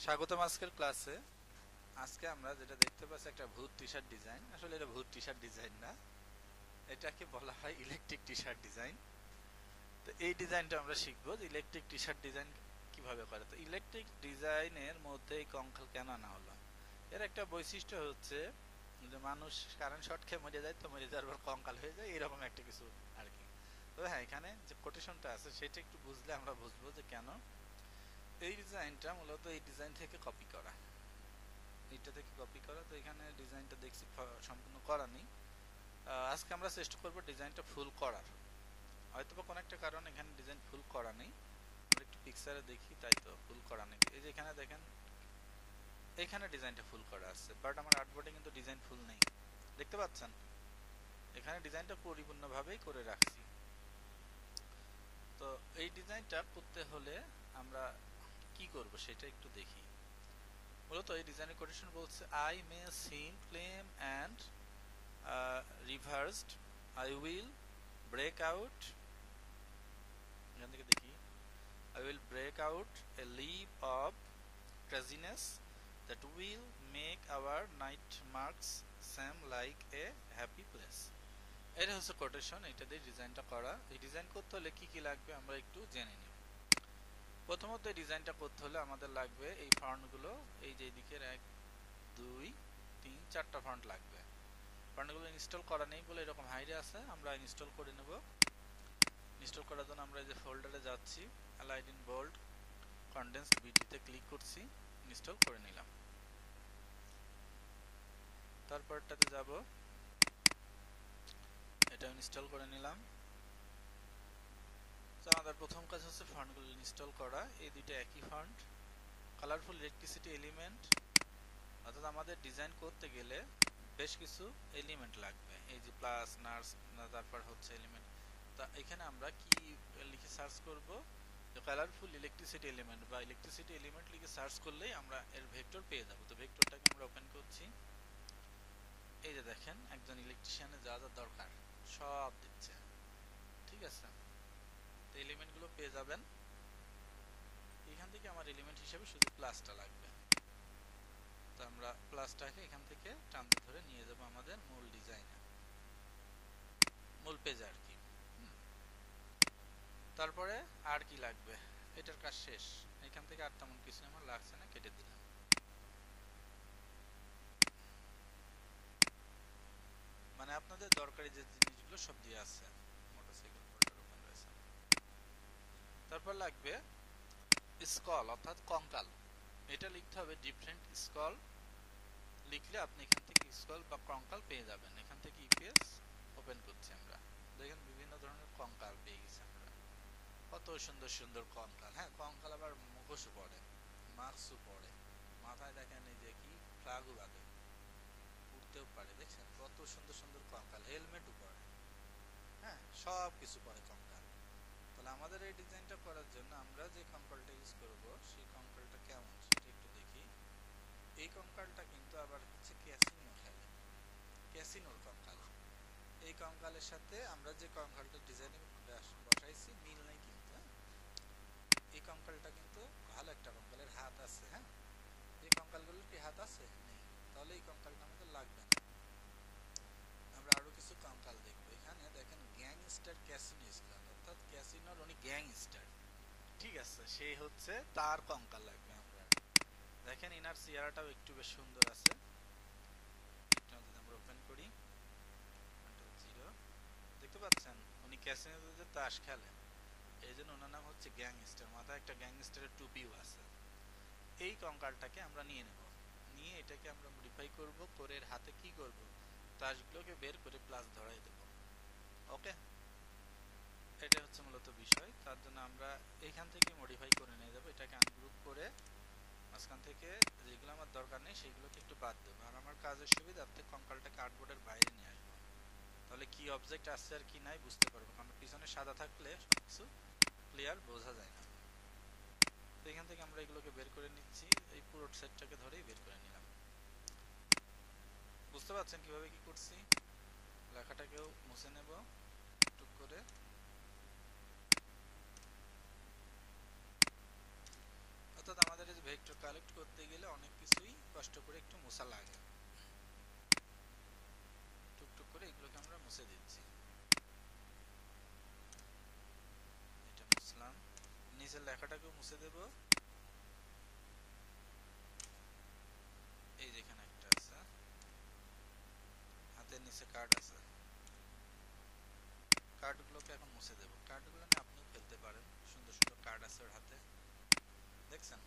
স্বাগতম আজকের ক্লাসে। আজকে আমরা যেটা দেখতে পাচ্ছি একটা ভূত টি শার্ট ডিজাইন। আসলে এটা ভূত টি শার্ট ডিজাইন না, এটাকে বলা হয় ইলেকট্রিক টি শার্ট ডিজাইন। তো এই ডিজাইনটা আমরা শিখবো যে ইলেকট্রিক টি শার্ট ডিজাইন কিভাবে করে। তো ইলেকট্রিক ডিজাইনের মধ্যে এই কঙ্কাল কেন আনা হলো? এর একটা বৈশিষ্ট্য হচ্ছে যে মানুষ কারেন্ট শর্ট খেয়ে মরে যায়, তো মরে যাওয়ার পর কঙ্কাল হয়ে যায়, এরকম একটা কিছু আর কি। তবে হ্যাঁ, এখানে যে কোটেশনটা আছে সেটা একটু বুঝলে আমরা বুঝবো যে কেন এই ডিজাইনটা মূলত এই ডিজাইন থেকে কপি করা, এইটা থেকে কপি করা। তো এখানে ডিজাইনটা দেখছি সম্পূর্ণ করা নেই। আজকে আমরা চেষ্টা করব ডিজাইনটা ফুল করার। হয়তো বা কোনো একটা কারণে এখানে ডিজাইন ফুল করা নেই, আমরা একটু পিকচারে দেখি। তাই তো ফুল করা নেই, এই যে এখানে দেখেন এখানে ডিজাইনটা ফুল করা আছে, বাট আমার আর্টবোর্ডে কিন্তু ডিজাইন ফুল নেই। দেখতে পাচ্ছেন এখানে ডিজাইনটা পরিপূর্ণভাবেই করে রাখছি। তো এই ডিজাইনটা করতে হলে আমরা কি করব সেটা একটু দেখি। মূলত এই ডিজাইনের কোটেশন বলছে I may SIM claim and reversed I will break out, এখান থেকে দেখি, I will break out a leap of craziness that will make our night marks seem like a happy place. এটা হচ্ছে কোটেশন, এটা দিয়ে ডিজাইনটা করা। এই ডিজাইন করতে হলে কি কি লাগবে আমরা একটু জেনে নিই। প্রথমত এই ডিজাইনটা করতে হলে আমাদের লাগবে এই ফন্টগুলো, এই যে দিকের 1 2 3 4টা ফন্ট লাগবে। ফন্টগুলো ইনস্টল করা নেই বলে এরকম হাইডে আছে, আমরা ইনস্টল করে নেব। ইনস্টল করার জন্য আমরা এই যে ফোল্ডারে যাচ্ছি, অ্যালাইড ইন বোল্ড কনডেন্সড বিডিতে ক্লিক করছি, ইনস্টল করে নিলাম। তারপরটাতে যাব, এটা ইনস্টল করে নিলাম। তো আমাদের প্রথম কাজ হচ্ছে ফন্টগুলো ইনস্টল করা। এই দুইটা একই ফন্ট, কালারফুল ইলেকট্রিসিটি এলিমেন্ট, অর্থাৎ আমাদের ডিজাইন করতে গেলে বেশ কিছু এলিমেন্ট লাগবে। এই যে প্লাস নার্স, তারপর হচ্ছে এলিমেন্ট। তা এখানে আমরা কি লিখে সার্চ করব? কালারফুল ইলেকট্রিসিটি এলিমেন্ট বা ইলেকট্রিসিটি এলিমেন্ট লিখে সার্চ করলেই আমরা এর ভেক্টর পেয়ে যাব। তো ভেক্টরটাকে আমরা ওপেন করছি। এই যে দেখেন একজন ইলেকট্রিশিয়ানের যা যা দরকার সব দিচ্ছে, ঠিক আছে। তো এলিমেন্টগুলো পেয়ে যাবেন। এখান থেকে আমার এলিমেন্ট হিসেবে শুধু প্লাসটা লাগবে। তো আমরা প্লাসটাকে এখান থেকে টানতে ধরে নিয়ে যাব আমাদের মূল ডিজাইনে, মূল পেজে আর কি। তারপরে আর কি লাগবে, এটার কাজ শেষ। এখান থেকে আর তেমন কিছু আমার লাগছে না, কেটে দিলাম। মানে আপনাদের দরকারি যে জিনিসগুলো সব দিয়ে আছে। মোটরসাইকেল ফোল্ডার ওপেন রয়েছে। তারপর লাগবে স্কল অর্থাৎ কঙ্কাল। এটা লিখতে হবে ডিফারেন্ট স্কল, লিখলে আপনি এখান থেকে স্কল বা কঙ্কাল পেয়ে যাবেন। এখান থেকে ইপিএস ওপেন করছি আমরা, দেখেন বিভিন্ন ধরনের কঙ্কাল পেয়ে গেছি আমরা। কত সুন্দর সুন্দর কঙ্কাল। হ্যাঁ, কঙ্কাল আবার মুখোশও পড়ে, মাস্কও পড়ে, মাথায় দেখেন এই যে কি ফ্লাগও বাঁধে, উঠতেও পারে। দেখছেন কত সুন্দর সুন্দর কঙ্কাল, হেলমেটও পরে। হ্যাঁ, সব কিছু পরে কঙ্কাল। তাহলে আমাদের এই ডিজাইনটা করার জন্য আমরা যে কঙ্কালটা ইউজ করব সেই কঙ্কালটা কেমন সেটা একটু দেখি। এই কঙ্কালটা কিন্তু আবার হচ্ছে ক্যাসিনো খেলে, ক্যাসিনোর কঙ্কাল। এই কঙ্কালের সাথে আমরা যে কঙ্কালটা ডিজাইনে বসাইছি মিল নেই কিন্তু। হ্যাঁ, এই কঙ্কালটা কিন্তু ভালো একটা কঙ্কালের হাত আছে। হ্যাঁ, এই কঙ্কালগুলোর কি হাত আছে? নেই, তাহলে এই কঙ্কালটা আমাদের লাগবে না। আমরা আরো কিছু কঙ্কাল দেখবো। এখানে দেখেন গ্যাংস্টার ক্যাসিনো স্কোয়াড, অর্থাৎ ক্যাসিনোর উনি গ্যাংস্টার, ঠিক আছে, সে হচ্ছে তার কঙ্কাল লাগবে আমরা। দেখেন ইনার চেহারাটাও একটু বেশ সুন্দর আছে। এটা যদি আমরা ওপেন করি, জিরো, দেখতে পাচ্ছেন উনি ক্যাসিনোতে তাস খেলে, এই জন্য ওনার নাম হচ্ছে গ্যাংস্টার। মাথায় একটা গ্যাংস্টারের টুপিও আছে। এই কঙ্কালটাকে আমরা নিয়ে নেব, নিয়ে এটাকে আমরা মডিফাই করব, করে এর হাতে কি করব, তাসগুলোকে বের করে প্লাস ধরাই দেব। ওকে, এটা হচ্ছে মূলত বিষয়। তার জন্য আমরা এইখান থেকে মডিফাই করে নিয়ে যাবো, এটাকে আনগ্রুপ করে মাঝখান থেকে যেগুলো আমার দরকার নেই সেগুলোকে একটু বাদ দেবো। আর আমার কাজের সুবিধার্থে কঙ্কালটাকে আর্টবোর্ডের বাইরে নিয়ে আসবো, তাহলে কি অবজেক্ট আছে আর কি নাই বুঝতে পারবো, কারণ পিছনে সাদা থাকলে সবকিছু ক্লিয়ার বোঝা যায় না। তো এখান থেকে আমরা এগুলোকে বের করে নিচ্ছি, এই পুরো সেটটাকে ধরেই বের করে নিলাম। বুঝতে পারছেন কিভাবে কি করছি? লেখাটাকেও মুছে নেব টুক করে। অর্থাৎ আমাদের এই যে ভেক্টর সিলেক্ট করতে গেলে অনেক কিছুই কষ্ট করে একটু মোছা লাগে। টুকটুক করে এগুলোকে আমরা মুছে দিচ্ছি। এটা মুছলাম, নিচের লেখাটাকেও মুছে দেব। এই যেখানে একটা আছে, হাতের নিচে কার্ড আছে, কার্ডগুলোকে এখন মুছে দেব। কার্ডগুলো নিয়ে আপনিও খেলতে পারেন, সুন্দর সুন্দর কার্ড আছে ওর হাতে, দেখছেন?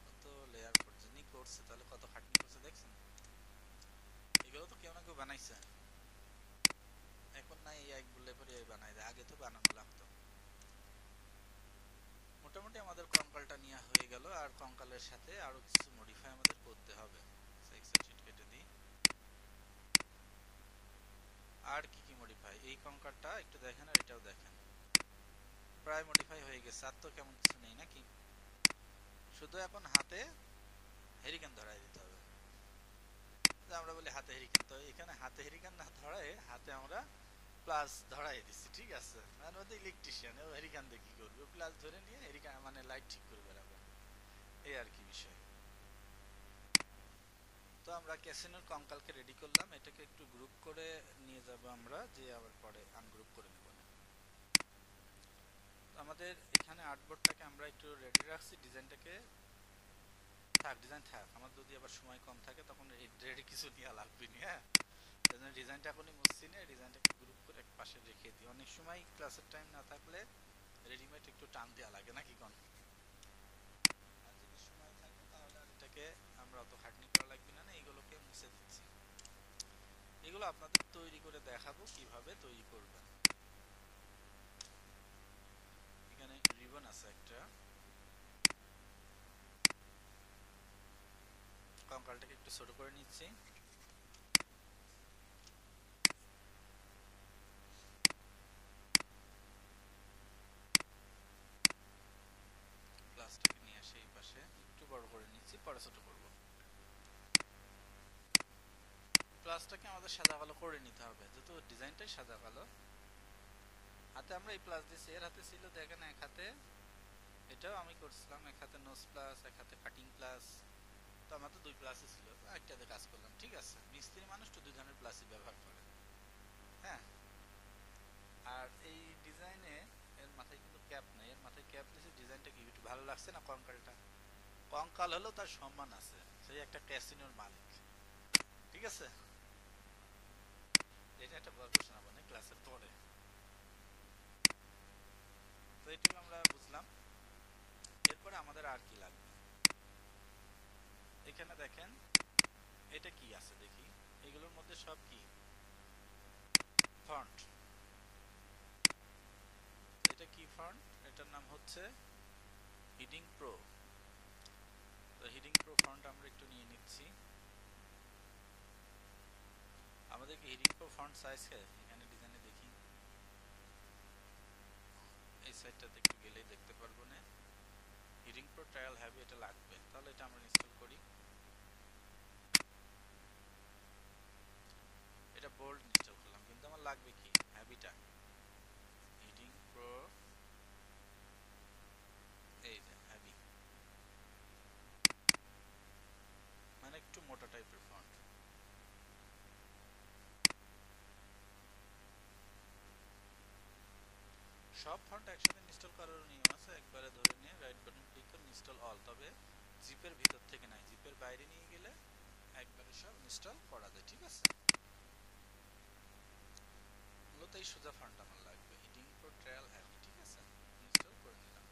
কত লেয়ার পর্যন্ত করছে, তাহলে কত খাটনি করছে দেখছেন? এগুলো তো কেউ না কেউ বানাইছে, এখন না এই এক বললে পরে এই বানাই দেয়, আগে তো বানানো লাগতো। মোটামুটি আমাদের কঙ্কালটা নিয়ে হয়ে গেল, আর কঙ্কালের সাথে আরো কিছু মডিফাই আমাদের করতে হবে। এক্সেল শিট কেটে দিই। আর কি কি মডিফাই, এই কঙ্কালটা একটু দেখেন আর এটাও দেখেন, প্রায় মডিফাই হয়ে গেছে, আর তো কেমন কিছু নেই নাকি। শুধু এখন হাতে হেরিকেন ধরাই দিতে হবে, আমরা বলি হাতে হেরিকেন, তো এখানে হাতে হেরিকেন না ধরায় হাতে আমরা প্লাস ধরাই দিচ্ছি, ঠিক আছে? মানে ওদের ইলেকট্রিশিয়ান, ও হেরিকেন দিয়ে কি করবে, প্লাস ধরে নিয়ে হেরিকেন মানে লাইট ঠিক করে বেড়াবে, এই আর কি বিষয়। তো আমরা ক্যাসিনোর কঙ্কালকে রেডি করলাম, এটাকে একটু গ্রুপ করে নিয়ে যাব আমরা, যে আবার পরে আনগ্রুপ করে নেব না। আমাদের এখানে আর্টবোর্ডটাকে আমরা একটু রেডি রাখছি, ডিজাইনটাকে থাক, ডিজাইন থাক, আমার যদি আবার সময় কম থাকে তখন রেডি কিছু নিয়ে লাগবে না। হ্যাঁ, ডিজাইনটা এখনই মুছছি না, ডিজাইনটাকে গ্রুপ করে এক পাশে রেখে দিই, অনেক সময় ক্লাসের টাইম না থাকলে রেডিমেড একটু টান দেওয়া লাগে নাকি কোন? আর যদি সময় থাকে তাহলে আর এটাকে আমরা অত খাটনি করা লাগবে না, এইগুলোকে মুছে দিচ্ছি। এগুলো আপনাদের তৈরি করে দেখাবো কিভাবে তৈরি করবেন। এখানে রিবন আছে একটা, কঙ্কালটাকে একটু ছোট করে নিচ্ছি। প্লাসটাকে নিয়ে আসে এই পাশে, একটু বড় করে নিচ্ছি, পরে ছোট করবো। প্লাসটাকে আমাদের সাদা কালো করে নিতে হবে, যেহেতু ডিজাইনটাই সাদা কালো। হাতে আমরা এই প্লাস দিয়েছি, এর হাতে ছিল দেখেন এক হাতে, এটাও আমি করছিলাম এক হাতে নোজ প্লাস, এক হাতে কাটিং প্লাস, তো আমার তো দুই প্লাসই ছিল, একটাতে কাজ করলাম, ঠিক আছে? মিস্ত্রি মানুষ তো দুই ধরনের প্লাসই ব্যবহার করে। হ্যাঁ, আর এই ডিজাইনে এর মাথায় কিন্তু ক্যাপ নেই, এর মাথায় ক্যাপ দিয়েছে, ডিজাইনটা কি একটু ভালো লাগছে না? কঙ্কালটা, কঙ্কাল হলেও তার সম্মান আছে, সেই একটা ক্যাসিনোর মালিক, ঠিক আছে? এটা একটা গল্প শোনাবো না ক্লাসের পরে। তো এটুকু আমরা বুঝলাম, এরপরে আমাদের আর কি লাগবে। এখানে দেখেন এটা কি আছে দেখি, এগুলোর মধ্যে সব কি ফন্ট। এটা কি ফন্ট? এটার নাম হচ্ছে হিডিং প্রো। তো হিডিং প্রো ফন্ট আমরা একটু নিয়ে নিচ্ছি। আমাদের কি হিডিং প্রো ফন্ট সাইজ এখানে ডিজাইনে দেখি, এই সাইডটাতে একটু গেলেই দেখতে পারবো না, হিডিং প্রো ট্রায়াল হ্যাভি এটা লাগবে, তাহলে এটা আমরা ইনস্টল করি। এটা বোল্ড ইনস্টল করলাম, কিন্তু আমার লাগবে কি হ্যাভিটা, হিডিং প্রো, এই যে হ্যাভি, মানে একটু মোটা টাইপের ফন্ট। সব ফন্ট একসাথে ইনস্টল করার নিয়ম আছে, একবারে ধরে নিয়ে রাইট বাটন ক্লিক করে ইনস্টল অল, তবে জিপের ভিতর থেকে নাই, জিপের বাইরে নিয়ে গেলে একবারে সব ইনস্টল করা যায়, ঠিক আছে? মূলত এই সোজা ফন্ট আমার লাগবে, হিডিং প্রো ট্রায়াল হ্যাভি, ঠিক আছে? ইনস্টল করে নিলাম,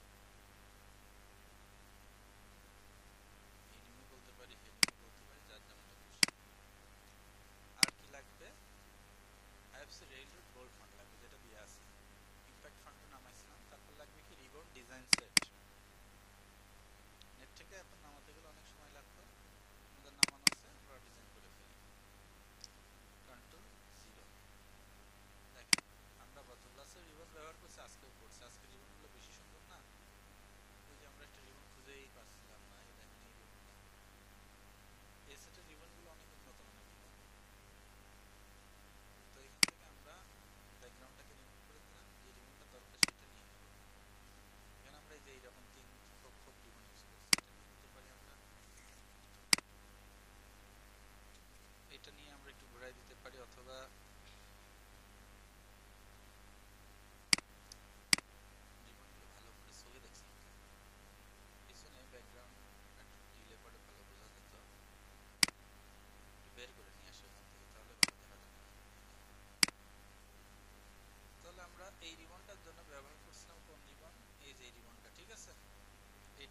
হিডিংও বলতে পারি, হেডিংও বলতে পারি, যার যেমনটা খুশি। আর কি লাগবে? আইএফসি রেইলরোড বোল্ড ফন্ট লাগবে, যেটা দিয়ে আছে, ইম্প্যাক্ট ফন্টও নামাইছিলাম। তারপর লাগবে কি রিবন ডিজাইন সেট, নেট থেকে এখন নামাতে গেলে অনেক সময় লাগতো, আমাদের নামানো আছে, আমরা ডিজাইন করে ফেলি। কন্ট্রোল 0, দেখেন আমরা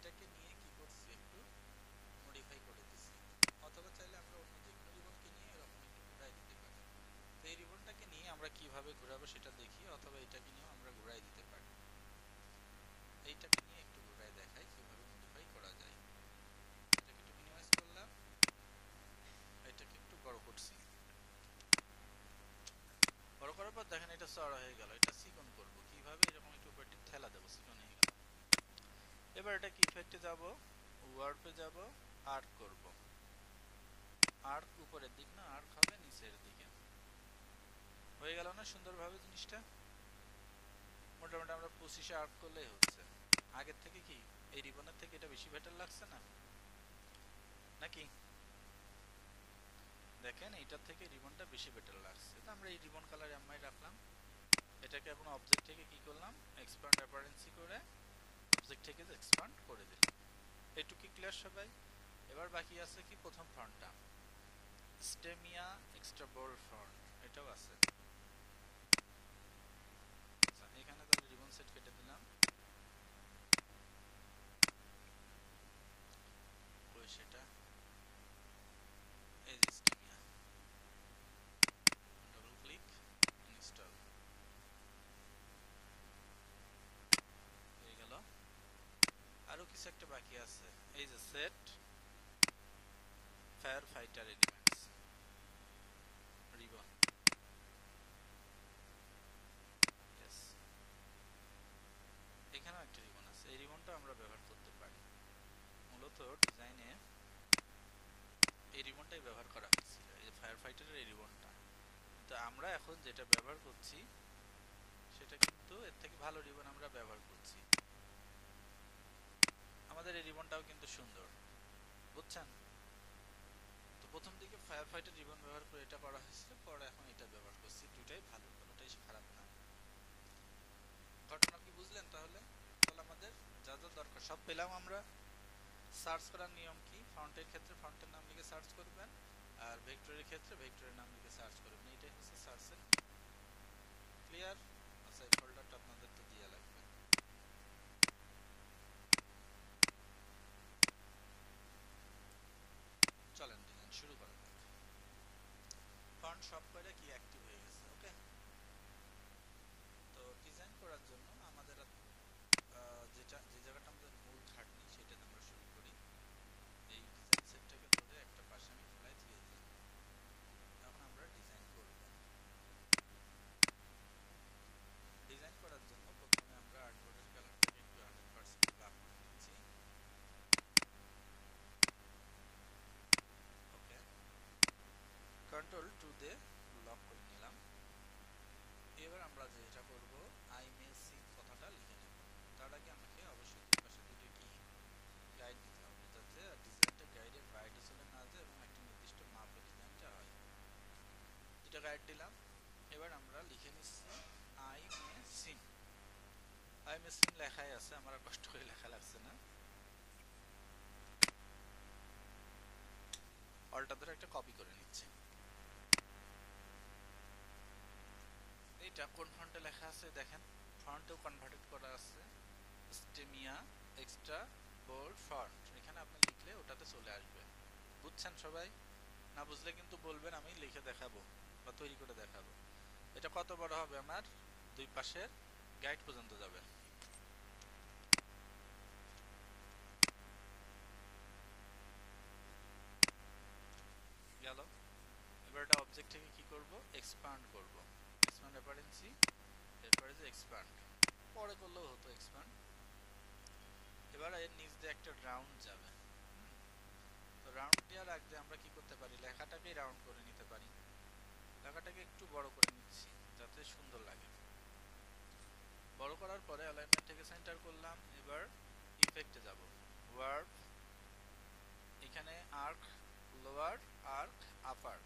এটাকে নিয়ে কি করছি একটু মডিফাই করে দিছি, অথবা চাইলে আমরা অন্য যে কোনো রিবনকে নিয়ে এরকম একটু ঘুরাই দিতে পারি। তো এই রিবনটাকে নিয়ে আমরা কিভাবে ঘুরাবো সেটা দেখি, অথবা এটাকে নিয়েও আমরা ঘুরাই দিতে পারি। এইটাকে নিয়ে একটু ঘুরাই দেখাই কিভাবে মডিফাই করা যায়। এটাকে একটু মিনিমাইজ করলাম, এটাকে একটু বড় করছি। বড় করার পর দেখেন এটা চড়া হয়ে গেল। এটা চিকন করব কিভাবে, এরকম একটু উপর দিকে ঠেলা দেবো, চিকন হয়ে গেল। এবার এটা কি ইফেক্টে যাব, ওয়ার্পে যাব, আর্ক করব। আর্ক উপরের দিক না, আর্ক হবে নিচের দিকে। হয়ে গেল না সুন্দরভাবে জিনিসটা? মোটামুটি আমরা 25-এ আর্ক করলেই হচ্ছে। আগের থেকে কি এই রিবনের থেকে এটা বেশি বেটার লাগছে না নাকি? দেখেন এইটার থেকে রিবনটা বেশি বেটার লাগছে। তো আমরা এই রিবন কালার এমআই রাখলাম। এটাকে এখন অবজেক্ট থেকে কি করলাম, এক্সপ্যান্ড অ্যাপারেন্সি করে অবজেক্ট থেকে এক্সপ্যান্ড করে দিলাম। এটুকু ক্লিয়ার সবাই? এবার বাকি আছে কি প্রথম ফন্টটা, স্টেমিয়া এক্সট্রা বোল্ড ফন্ট, এটাও আছে। আচ্ছা এখানে তাহলে রিবন সেট কেটে দিলাম। কই সেটা, এই যে স্টেমিয়া, ডাবল ক্লিক, ইনস্টল হয়ে গেল। আরো কিছু একটা বাকি আছে, এই যে set fire fighter elements ribbon. Yes, এখানেও একটা রিবন আছে। এই রিবনটা আমরা ব্যবহার করতে পারি। মূলত ডিজাইনে এই রিবনটাই ব্যবহার করা হয়েছিল, এই যে ফায়ার ফাইটারের এই রিবনটা। তো আমরা এখন যেটা ব্যবহার করছি সেটা কিন্তু এর থেকে ভালো রিবন আমরা ব্যবহার করছি। আমাদের এই রিবনটাও কিন্তু সুন্দর, বুঝছেন? তো প্রথম দিকে ফায়ার ফাইটার রিবন ব্যবহার করে এটা করা হয়েছিল, পরে এখন এটা ব্যবহার করছি। দুটাই ভালো, কোনোটাই খারাপ না। ঘটনা কি বুঝলেন? তাহলে তাহলে আমাদের যা যা দরকার সব পেলাম আমরা। সার্চ করার নিয়ম কি, ফন্টের ক্ষেত্রে ফন্টের নাম লিখে সার্চ করবেন, আর ভেক্টরের ক্ষেত্রে ভেক্টরের নাম লিখে সার্চ করবেন। এটাই হচ্ছে সার্চের নিয়ম। ক্লিয়ার? আচ্ছা এই ফোল্ডারটা আপনাদের তো দিয়ে লাগবে। চলেন ডিজাইন শুরু করা যাক। ফন্ট সব করে কি অ্যাক্টিভ হয়ে গেছে, ওকে। তো ডিজাইন করার জন্য আমাদের যেটা যে জায়গাটা আমাদের মূল খাটনি সেটাতে আমরা শুরু করি। এই ডিজাইন সেটটাকে ধরে একটা পাশে আমি ফেলাই দিয়ে দিলাম। এখন আমরা ডিজাইন করব। ডিজাইন করার জন্য প্রথমে আমরা আর্টবোর্ডের কালারটাকে একটু 100% ব্ল্যাক করে নিচ্ছি। ওকে, কন্ট্রোল 2 দিয়ে লক করে নিলাম। এবার আমরা যেটা করব, আই মে সি কথাটা লিখে নেব। তার আগে আমাকে অবশ্যই দুই পাশে দুটো কি গাইড দিতে হবে, যাতে ডিজাইনটা গাইডের বাইরে চলে না যায় এবং একটা নির্দিষ্ট মাপে ডিজাইনটা হয়। দুটো গাইড দিলাম। এবার আমরা লিখে নিচ্ছি I may seen. I may seen লেখাই আছে, আমার কষ্ট করে লেখা লাগছে না। অলটা ধরে একটা কপি করে নিচ্ছি। এইটা কোন ফন্টে লেখা আছে দেখেন, ফন্টেও কনভার্টেড করা আছে, স্টেমিয়া এক্সট্রা বোল্ড ফন্ট। এখানে আপনি লিখলে ওটাতে চলে আসবে। বুঝছেন সবাই? না বুঝলে কিন্তু বলবেন, আমি লিখে দেখাবো বা তৈরি করে দেখাবো। এটা কত বড় হবে, আমার দুই পাশের গাইড পর্যন্ত যাবে। গেল। এবার এটা অবজেক্ট থেকে কি করব, এক্সপ্যান্ড করব। এক্সপ্যান্ড অ্যাপারেন্সি, এরপরে যে এক্সপ্যান্ড, পরে করলেও হতো এক্সপ্যান্ড। এবার এর নিচ দিয়ে একটা রাউন্ড যাবে। তো রাউন্ড দেওয়ার আগে আমরা কি করতে পারি, লেখাটাকে রাউন্ড করে নিতে পারি। লেখাটাকে একটু বড় করে নিচ্ছি যাতে সুন্দর লাগে। বড় করার পরে অ্যালাইনমেন্ট থেকে সেন্টার করলাম। এবার ইফেক্টে যাব, ওয়ার্প, এখানে আর্ক লোয়ার, আর্ক আপার।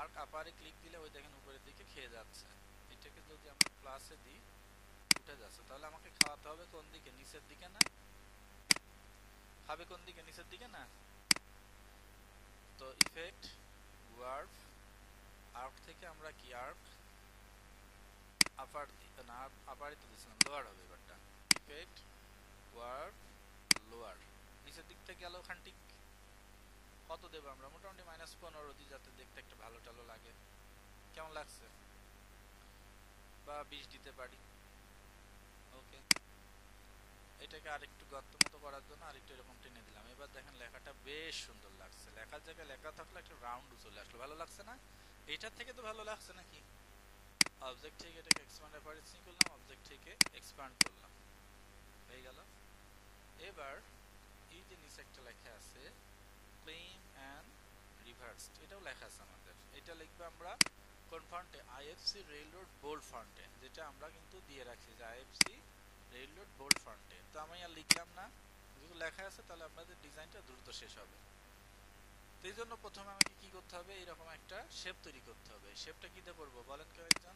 আর্ক আপারে ক্লিক দিলে ওই দেখেন উপরের দিকে খেয়ে যাচ্ছে। এটাকে যদি আমরা প্লাসে দিই উঠে যাচ্ছে, তাহলে আমাকে খাওয়াতে হবে কোন দিকে, নিচের দিকে না? খাবে কোন দিকে, নিচের দিকে না? তো ইফেক্ট, ওয়ার্প, আর্ক থেকে আমরা কি আর্ক আপার দিই না, আপারই তো দিচ্ছিলাম, লোয়ার হবে এবারটা। ইফেক্ট, ওয়ার্প, লোয়ার, নিচের দিক থেকে গেল খান্টিক। কত দেবো আমরা? মোটামুটি -15 দিই, যাতে দেখতে একটা ভালো টালো লাগে। কেমন লাগছে? বা 20 দিতে পারি। ওকে, এটাকে আরেকটু গর্ত মতো করার জন্য আরেকটু এরকম টেনে দিলাম। এবার দেখেন লেখাটা বেশ সুন্দর লাগছে। লেখার জায়গায় লেখা থাকলে একটা রাউন্ড চলে আসলো, ভালো লাগছে না? এইটার থেকে তো ভালো লাগছে নাকি? অবজেক্ট থেকে এটাকে এক্সপ্যান্ড অ্যাপারেন্সি করলাম, অবজেক্ট থেকে এক্সপ্যান্ড করলাম, হয়ে গেল। এবার এই যে নিচে একটা লেখা আছে প্লেন অ্যান্ড রিভার্সড, এটাও লেখা আছে আমাদের। এটা লিখবো আমরা কোন ফন্টে? আইএফসি রেইলরোড বোল্ড ফন্টে, যেটা আমরা কিন্তু দিয়ে রাখছি যে আইএফসি রেইলরোড বোল্ড ফন্টে। তো আমি আর লিখলাম না, যেহেতু লেখা আছে তাহলে আপনাদের ডিজাইনটা দ্রুত শেষ হবে। তো এই জন্য প্রথমে আমাকে কি করতে হবে? এরকম একটা শেপ তৈরি করতে হবে। শেপটা কি দিয়ে করবো বলেন কেউ একজন?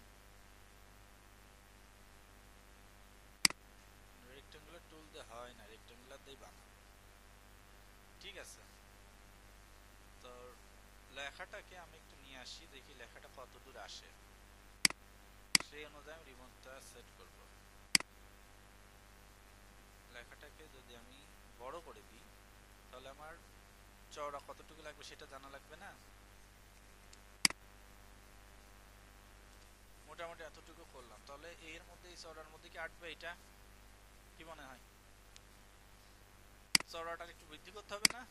রেক্টেঙ্গুলার টুল দিয়ে হয় না, রেক্টেঙ্গুলার দিয়ে বানাবো। ঠিক আছে, তো লেখাটাকে আমি একটু নিয়ে আসি, দেখি লেখাটা কত দূর আসে, সেই অনুযায়ী আমি রিবনটা সেট করব। লেখাটাকে যদি আমি বড় করে দিই তাহলে আমার চওড়া কতটুকু লাগবে সেটা জানা লাগবে না? মোটামুটি এতটুকু করলাম, তাহলে এর মধ্যে এই চওড়ার মধ্যে কি আটবে? এটা কি মনে হয়? চওড়াটা একটু বৃদ্ধি করতে হবে না?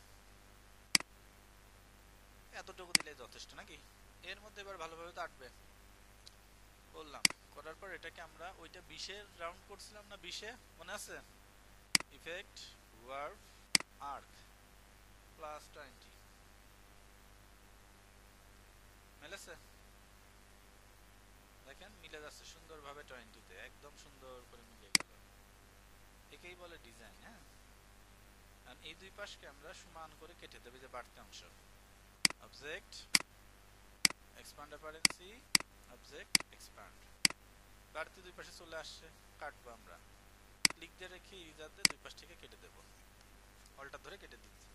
এতটুকু দিলে যথেষ্ট নাকি? এর মধ্যে এবার ভালোভাবে তো আটবে। করলাম, করার পর এটাকে আমরা ওইটা 20-এর রাউন্ড করছিলাম না, 20-এ মনে আছে? ইফেক্ট ওয়ার্ভ আর্ক +20 মেলেছে? দেখেন মিলে যাচ্ছে সুন্দরভাবে 20-তে, একদম সুন্দর করে মিলে গেল। একেই বলে ডিজাইন। হ্যাঁ, আর এই দুই পাশকে আমরা সমান করে কেটে দেবে, যে বাড়তি অংশ। অবজেক্ট এক্সপ্যান্ড অ্যাপারেন্সি, অবজেক্ট এক্সপ্যান্ড, বাড়তি দুই পাশে চলে আসছে, কাটবো আমরা। ক্লিক দিয়ে রেখে ইরেজার দিয়ে দুই পাশ থেকে কেটে দেবো, অল্টার ধরে কেটে দিচ্ছি।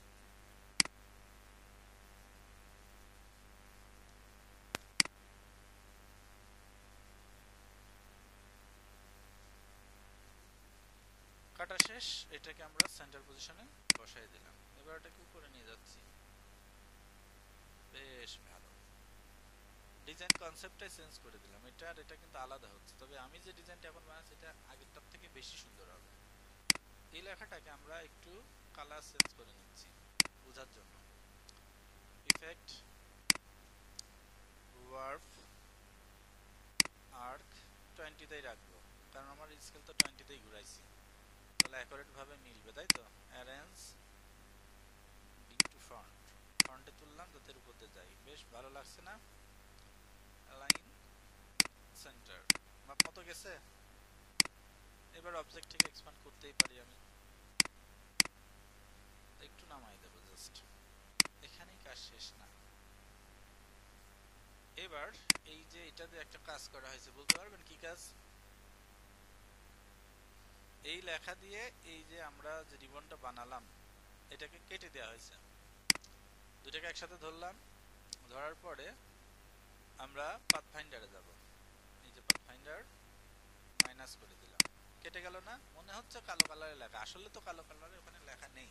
কাটা শেষ, এটাকে আমরা সেন্টার পজিশনে বসাই দিলাম। এবার এটাকে উপরে নিয়ে যাচ্ছি, বেশ ভালো। ডিজাইন কনসেপ্টটাই চেঞ্জ করে দিলাম, এটা আর এটা কিন্তু আলাদা হচ্ছে, তবে আমি যে ডিজাইনটা এখন বানাচ্ছি এটা আগেরটার থেকে বেশি সুন্দর হবে। এই লেখাটাকে আমরা একটু কালার চেঞ্জ করে নিচ্ছি বোঝার জন্য। ইফেক্ট ওয়ার্ভ আর্ক 20-তেই রাখবো, কারণ আমার স্কেল তো 20-তেই ঘুরাইছি, তাহলে অ্যাকুরেট ভাবে মিলবে, তাই তো? অ্যারেঞ্জ ইনটু ফন্ট, ফন্টে তুললাম যাতে উপর দিয়ে যাই, বেশ ভালো লাগছে না? অ্যালাইন সেন্টার, মাপ মতো গেছে। এবার অবজেক্ট থেকে এক্সপ্যান্ড করতেই পারি আমি, একটু নামাই দেবো জাস্ট, এখানেই কাজ শেষ না। এবার এই যে এটাতে একটা কাজ করা হয়েছে, বলতে পারবেন কি কাজ? এই লেখা দিয়ে এই যে আমরা যে রিবনটা বানালাম এটাকে কেটে দেওয়া হয়েছে, দুটাকে একসাথে ধরলাম, ধরার পরে আমরা পাথফাইন্ডারে যাব, এই যে পাথফাইন্ডার মাইনাস করে দিলাম, কেটে গেল না? মনে হচ্ছে কালো কালারের লেখা, আসলে তো কালো কালারের ওখানে লেখা নেই,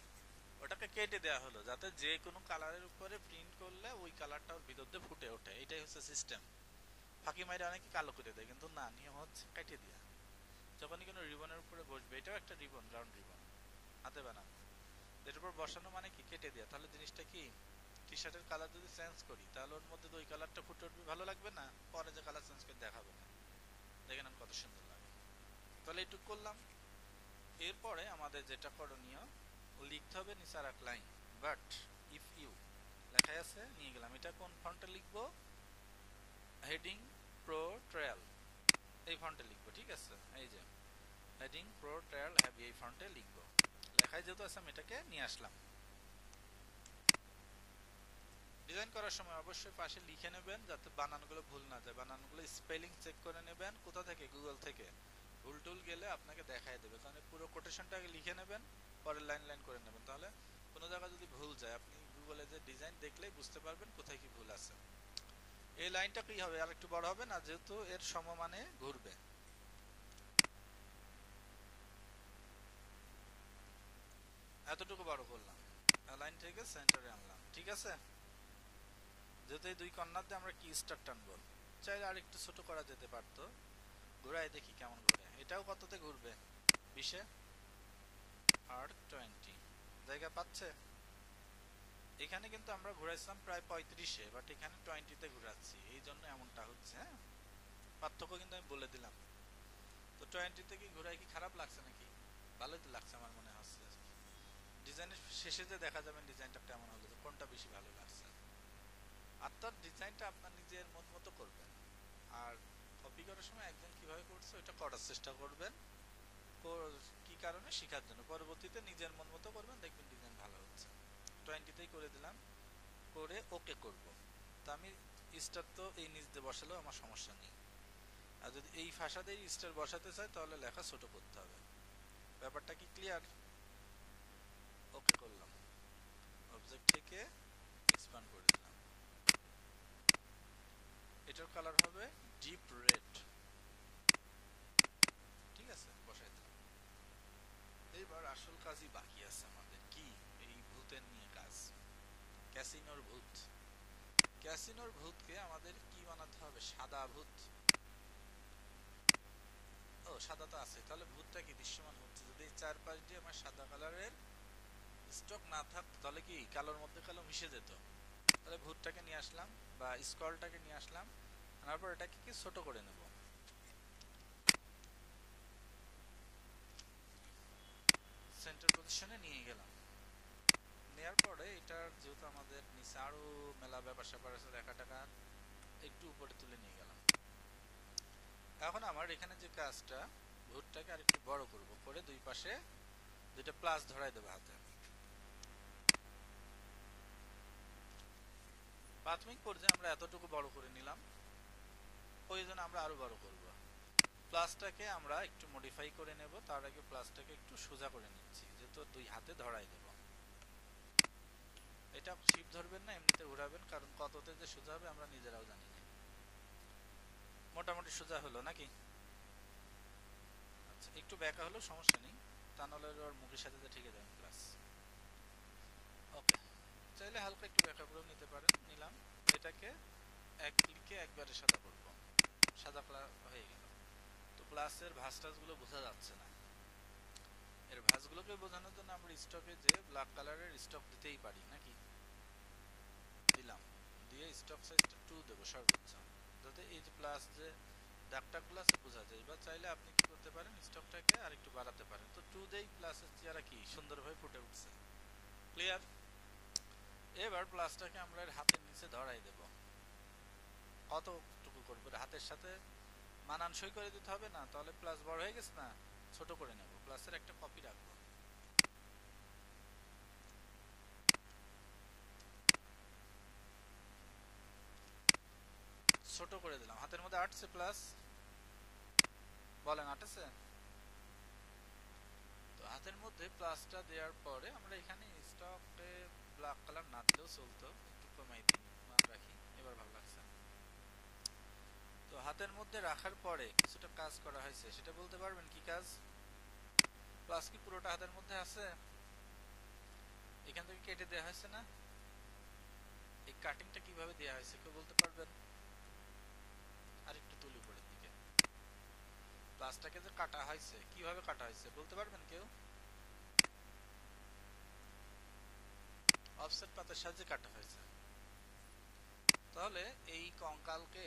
ওটাকে কেটে দেওয়া হলো যাতে যে কোনো কালারের উপরে প্রিন্ট করলে ওই কালারটা ওর ভিতর দিয়ে ফুটে ওঠে, এটাই হচ্ছে সিস্টেম। ফাঁকি মাইরে অনেকে কালো করে দেয়, কিন্তু না, নিয়ম হচ্ছে কেটে দেওয়া। যখনই কোনো রিবনের উপরে বসবে, এটাও একটা রিবন, রাউন্ড রিবন, হাতে বানানো, এর উপর বসানো মানে কি? কেটে দেওয়া। তাহলে জিনিসটা কি? টি শার্টের কালার যদি চেঞ্জ করি তাহলে ওর মধ্যে তো ওই কালারটা ফুটে উঠবে, ভালো লাগবে না? পরে যে কালার চেঞ্জ করে দেখাবো না, দেখে নেন কত সুন্দর লাগে। তাহলে এইটুকু করলাম। এরপরে আমাদের যেটা করণীয়, লিখতে হবে নিচে আর এক লাইন, বাট ইফ ইউ লেখাই আছে, নিয়ে গেলাম। এটা কোন ফন্টে লিখবো? হেডিং প্রো ট্রায়াল, এই ফন্টে লিখবো, ঠিক আছে? এই যে হেডিং প্রো ট্রায়াল হ্যাভি, এই ফন্টে লিখবো। লেখায় যেহেতু আছে আমি এটাকে নিয়ে আসলাম। ডিজাইন করার সময় অবশ্যই পাশে লিখে নেবেন যাতে বানানগুলো ভুল না যায়, বানানগুলো স্পেলিং চেক করে নেবেন। কোথা থেকে? গুগল থেকে। ভুল টুল গেলে আপনাকে দেখায় দেবে, কারণ পুরো কোটেশনটাকে লিখে নেবেন, পরে লাইন লাইন করে নেবেন, তাহলে কোনো জায়গায় যদি ভুল যায় আপনি গুগলে যে ডিজাইন দেখলেই বুঝতে পারবেন কোথায় কি ভুল আছে। এই লাইনটা কি হবে? আর একটু বড় হবে না, যেহেতু এর সমমানে ঘুরবে। এতটুকু বড় করলাম, লাইন থেকে সেন্টারে আনলাম। ঠিক আছে, যেহেতু এই দুই কর্নার দিয়ে আমরা কি স্টার টানবো, চাইলে আর একটু ছোট করা যেতে পারতো। ঘুরাই দেখি কেমন ঘুরে। এটাও কততে ঘুরবে, 20-এ আর 20 জায়গা পাচ্ছে। এখানে কিন্তু আমরা ঘুরাইছিলাম প্রায় 35-এ, বাট এখানে 20-তে ঘুরাচ্ছি, এই জন্য এমনটা হচ্ছে। হ্যাঁ, পার্থক্য কিন্তু আমি বলে দিলাম। তো 20-তে কি ঘুরাই কি খারাপ লাগছে নাকি? ভালোই তো লাগছে আমার মনে হচ্ছে। ডিজাইনের শেষে যে দেখা যাবে ডিজাইনটা কেমন হলো, কোনটা বেশি ভালো লাগছে। আর তার ডিজাইনটা আপনার নিজের মন মতো করবেন। আর কপি করার সময় একজন কিভাবে করছে ওটা করার চেষ্টা করবেন, কি কারণে, শেখার জন্য। পরবর্তীতে নিজের মন মতো করবেন, দেখবেন ডিজাইন ভালো হচ্ছে। 20-তেই করে দিলাম, করে ওকে করব। তো আমি স্টার তো এই নিচ দিয়ে বসালেও আমার সমস্যা নেই। আর যদি এই ফাঁসাতেই স্টার বসাতে চাই তাহলে লেখা ছোট করতে হবে। ব্যাপারটা কি ক্লিয়ার? ওকে করলাম, অবজেক্ট থেকে এক্সপ্যান্ড করে দিলাম। এটার কালার হবে ডিপ রেড। ঠিক আছে, বসাই দিলাম। এইবার আসল কাজই বাকি আছে আমাদের, কি এই ভূতের নিয়ে কাজ, ক্যাসিনোর ভূত। ক্যাসিনোর ভূতকে আমাদের কি বানাতে হবে, সাদা ভূত। ও সাদা তো আছে, তাহলে ভূতটা কি দৃশ্যমান হচ্ছে। যদি চারপাশ দিয়ে আমার সাদা কালারের স্টক না থাকতো তাহলে কি কালোর মধ্যে কালো মিশে যেত। তাহলে ভূতটাকে নিয়ে আসলাম বা স্কলটাকে নিয়ে আসলাম, আনার পর এটাকে কি ছোট করে নেব। সেন্টার পজিশনে নিয়ে গেলাম। নেওয়ার পরে এটার যেহেতু আমাদের নিচে আরো মেলা ব্যাপার স্যাপার আছে, দেখা টাকা একটু উপরে তুলে নিয়ে গেলাম। এখন আমার এখানে যে কাজটা, ভূতটাকে আর একটু বড় করব, করে দুই পাশে দুইটা প্লাস ধরাই দেবো হাতে। প্রাথমিক পর্যায়ে আমরা এতটুকু বড় করে নিলাম, প্রয়োজনে আমরা আরো বড় করব। প্লাসটাকে আমরা একটু মডিফাই করে নেব, তার আগে প্লাসটাকে একটু সোজা করে নিচ্ছি, যেহেতু দুই হাতে ধরাই দেব। এটা শিপ ধরবেন না, এমনিতে ঘোরাবেন, কারণ কততে যে সোজা হবে আমরা নিজেরাও জানি না। মোটামুটি সোজা হলো নাকি? আচ্ছা, একটু ব্যাকা হলেও সমস্যা নেই, তা নাহলে ওর মুখের সাথে ঠেকে যাবেন প্লাস। ওকে, চাইলে হালকা একটু ব্যাকা করেও নিতে পারেন। নিলাম, এটাকে এক ক্লিকে একবারে সাদা করব, সাদা কালার হয়ে গেল। তো প্লাসের ভাঁজ টাজগুলো বোঝা যাচ্ছে না, এর ভাঁজগুলোকে বোঝানোর জন্য আমরা স্টকে যে ব্ল্যাক কালারের স্টক দিতেই পারি নাকি। দিলাম, দিয়ে স্টক সাইজটা 2 দেবো সর্বোচ্চ, যাতে এই যে প্লাস যে দাগটাগুলো আছে বোঝা যায়। বা চাইলে আপনি কি করতে পারেন, স্টকটাকে আর একটু বাড়াতে পারেন। তো 2 দেই, প্লাসের চেহারা কি সুন্দরভাবে ফুটে উঠছে। ক্লিয়ার? এবার প্লাসটাকে আমরা হাতের নিচে ধরাই দেব। কতটুকু করবো, হাতের সাথে মানানসই করে দিতে হবে না, তাহলে প্লাস বড় হয়ে গেছে না, ছোট করে নেব। প্লাসের একটা কপি রাখবো। ছোট করে দিলাম, হাতের মধ্যে আটছে প্লাস, বলেন আটেছে? তো হাতের মধ্যে প্লাসটা দেওয়ার পরে আমরা এখানে স্টকে ব্ল্যাক কালার না দিলেও চলতো, একটু কমাই দিই, মান রাখি, এবার ভালো লাগছে। তো হাতের মধ্যে রাখার পরে কিছুটা কাজ করা হয়েছে, সেটা বলতে পারবেন কি কাজ? প্লাস কি পুরোটা হাতের মধ্যে আছে? এখান থেকে কেটে দেওয়া হয়েছে না? এই কাটিংটা কিভাবে দেওয়া হয়েছে কেউ বলতে পারবেন? আর একটু তুলি উপরের দিকে। প্লাসটাকে যে কাটা হয়েছে, কিভাবে কাটা হয়েছে বলতে পারবেন কেউ? অফসেট পাতের সাহায্যে কাটা হয়েছে। তাহলে এই কঙ্কালকে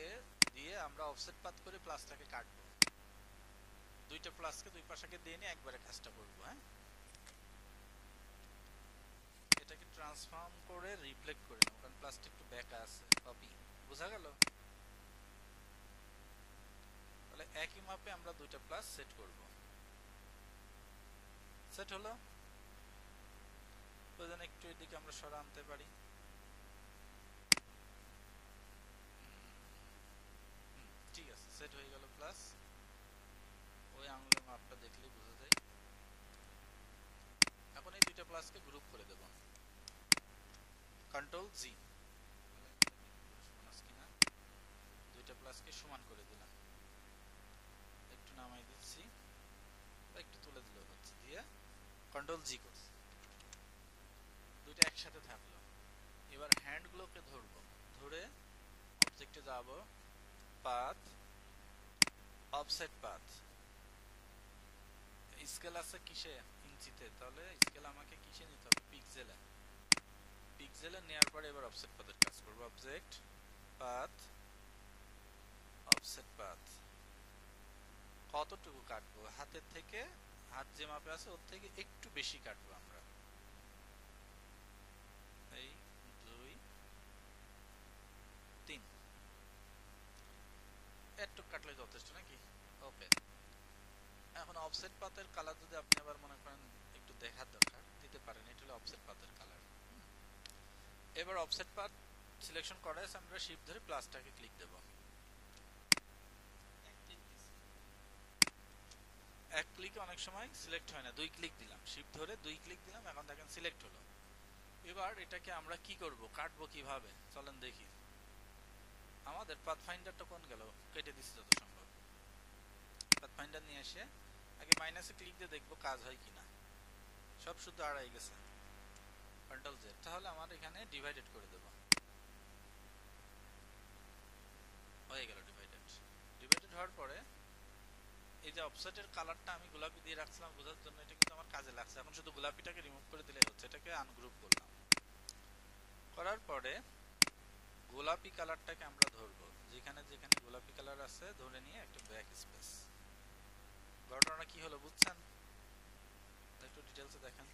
দিয়ে আমরা অফসেট পাত করে প্লাসটাকে কাটবো। দুইটা প্লাসকে দুই পাশাকে দিয়ে নিয়ে একবারে কাজটা করবো। হ্যাঁ, এটাকে ট্রান্সফর্ম করে রিফ্লেক্ট করে নেবো, কারণ প্লাসটা একটু ব্যাকা আছে। কপি, বোঝা গেল? তাহলে একই মাপে আমরা দুইটা প্লাস সেট করব। সেট হলো, প্রয়োজনে একটু এদিকে আমরা সরা আনতে পারি। ঠিক আছে, সেট হয়ে গেল প্লাস। ওই আঙুলের মাপটা দেখলেই বোঝা যায়। এখন এই দুইটা প্লাসকে গ্রুপ করে দেব, কন্ট্রোল জি। দুইটা প্লাসকে সমান করে দিলাম, একটু নামাই দিচ্ছি, একটু তুলে দিলেও হচ্ছে, দিয়ে কন্ট্রোল জি করছি। দুইটা একসাথে থাকলো। এবার হ্যান্ড গুলোকে ধরবো, ধরে অবজেক্টে যাব, পাথ, অফসেট পাথ। স্কেল আছে কিসে? ইঞ্চিতে। তাহলে স্কেল আমাকে কিসে নিতে হবে? পিক্সেলে। পিক্সেলে নেওয়ার পরে এবার অফসেট পাথের কাজ করব। Object, path, offset path. কতটুকু কাটবো? হাতের থেকে, হাত যে মাপে আছে ওর থেকে একটু বেশি কাটবো আমরা। এই 2 3 একটু কাটলে যথেষ্ট নাকি? ওকে। এখন অফসেট পাথের কালার যদি আপনি আবার মনে করেন একটু দেখার দরকার, দিতে পারেন। এটা হলো অফসেট পাথের কালার। এবার অফসেট পাথ সিলেকশন করার আমরা শিফট ধরে প্লাসটাকে ক্লিক দেব। এক ক্লিকে অনেক সময় সিলেক্ট হয় না, 2 ক্লিক দিলাম, শিফট ধরে 2 ক্লিক দিলাম, এখন দেখেন সিলেক্ট হলো। এবার এটাকে আমরা কি করব, কাটবো কিভাবে চলেন দেখি। আমাদের পাথফাইন্ডারটা কোন গেল? কেটে দিছি যত সম্ভব। পাথফাইন্ডার নিয়ে এসে আগে মাইনাসে ক্লিক দিয়ে দেখবো কাজ হয় কিনা। সব শুদ্ধ আড়াই গেছে। Control Z. তাহলে আমার এখানে ডিভাইডেড করে দেব। হয়ে গেল ডিভাইডেড। ডিভাইডেড হওয়ার পরে এই যে অফসেটের কালারটা আমি গোলাপি দিয়ে রাখছিলাম বোঝার জন্য, এটা কিন্তু আমার কাজে লাগছে। এখন শুধু গোলাপিটাকে রিমুভ করে দিলেই হচ্ছে। এটাকে আনগ্রুপ করলাম। করার পরে গোলাপি কালারটাকে আমরা ধরবো, যেখানে যেখানে গোলাপি কালার আছে ধরে নিয়ে একটা ব্যাক স্পেস। ঘটনা কি হলো বুঝছেন? একটু ডিটেইলসে দেখেন।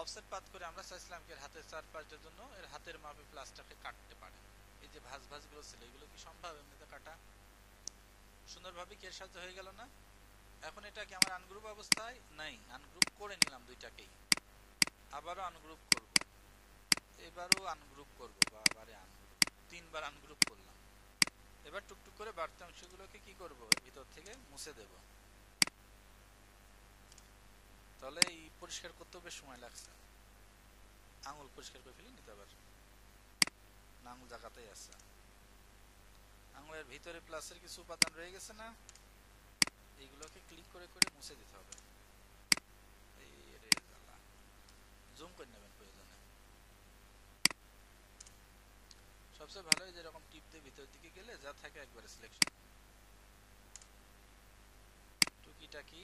অফসেট পাথ করে আমরা চাইছিলাম কি এর হাতের চারপাশের জন্য এর হাতের মাপে প্লাসটাকে কাটতে পারে। এই যে ভাঁজ ভাঁজ গুলো ছিল এগুলো কি সম্ভব এমনিতে কাটা? সুন্দরভাবে কি এর সাথে হয়ে গেল না? এখন এটা কি আমার আনগ্রুপ অবস্থায়? নাই, আনগ্রুপ করে নিলাম দুইটাকেই। আবারও আনগ্রুপ করব, এবারও আনগ্রুপ করব, বাবারে আনগ্রুপ, 3 বার আনগ্রুপ করলাম। এবার টুকটুক করে বাড়তি অংশগুলোকে কি করব, ভিতর থেকে মুছে দেব। তাহলে এই পরিষ্কার করতেও বেশ সময় লাগছে। আঙুল পরিষ্কার করে ফেলি নিতে আবার, আঙুল জায়গাতেই আছে। আঙুলের ভিতরে প্লাসের কিছু উপাদান রয়ে গেছে না, এইগুলোকে ক্লিক করে করে মুছে দিতে হবে। এই রে জ্বালা, জুম করে নেবেন প্রয়োজনে। সবচেয়ে ভালো হয় যেরকম টিপ দিয়ে ভিতর দিকে গেলে যা থাকে একবারে সিলেকশন। টুকিটাকি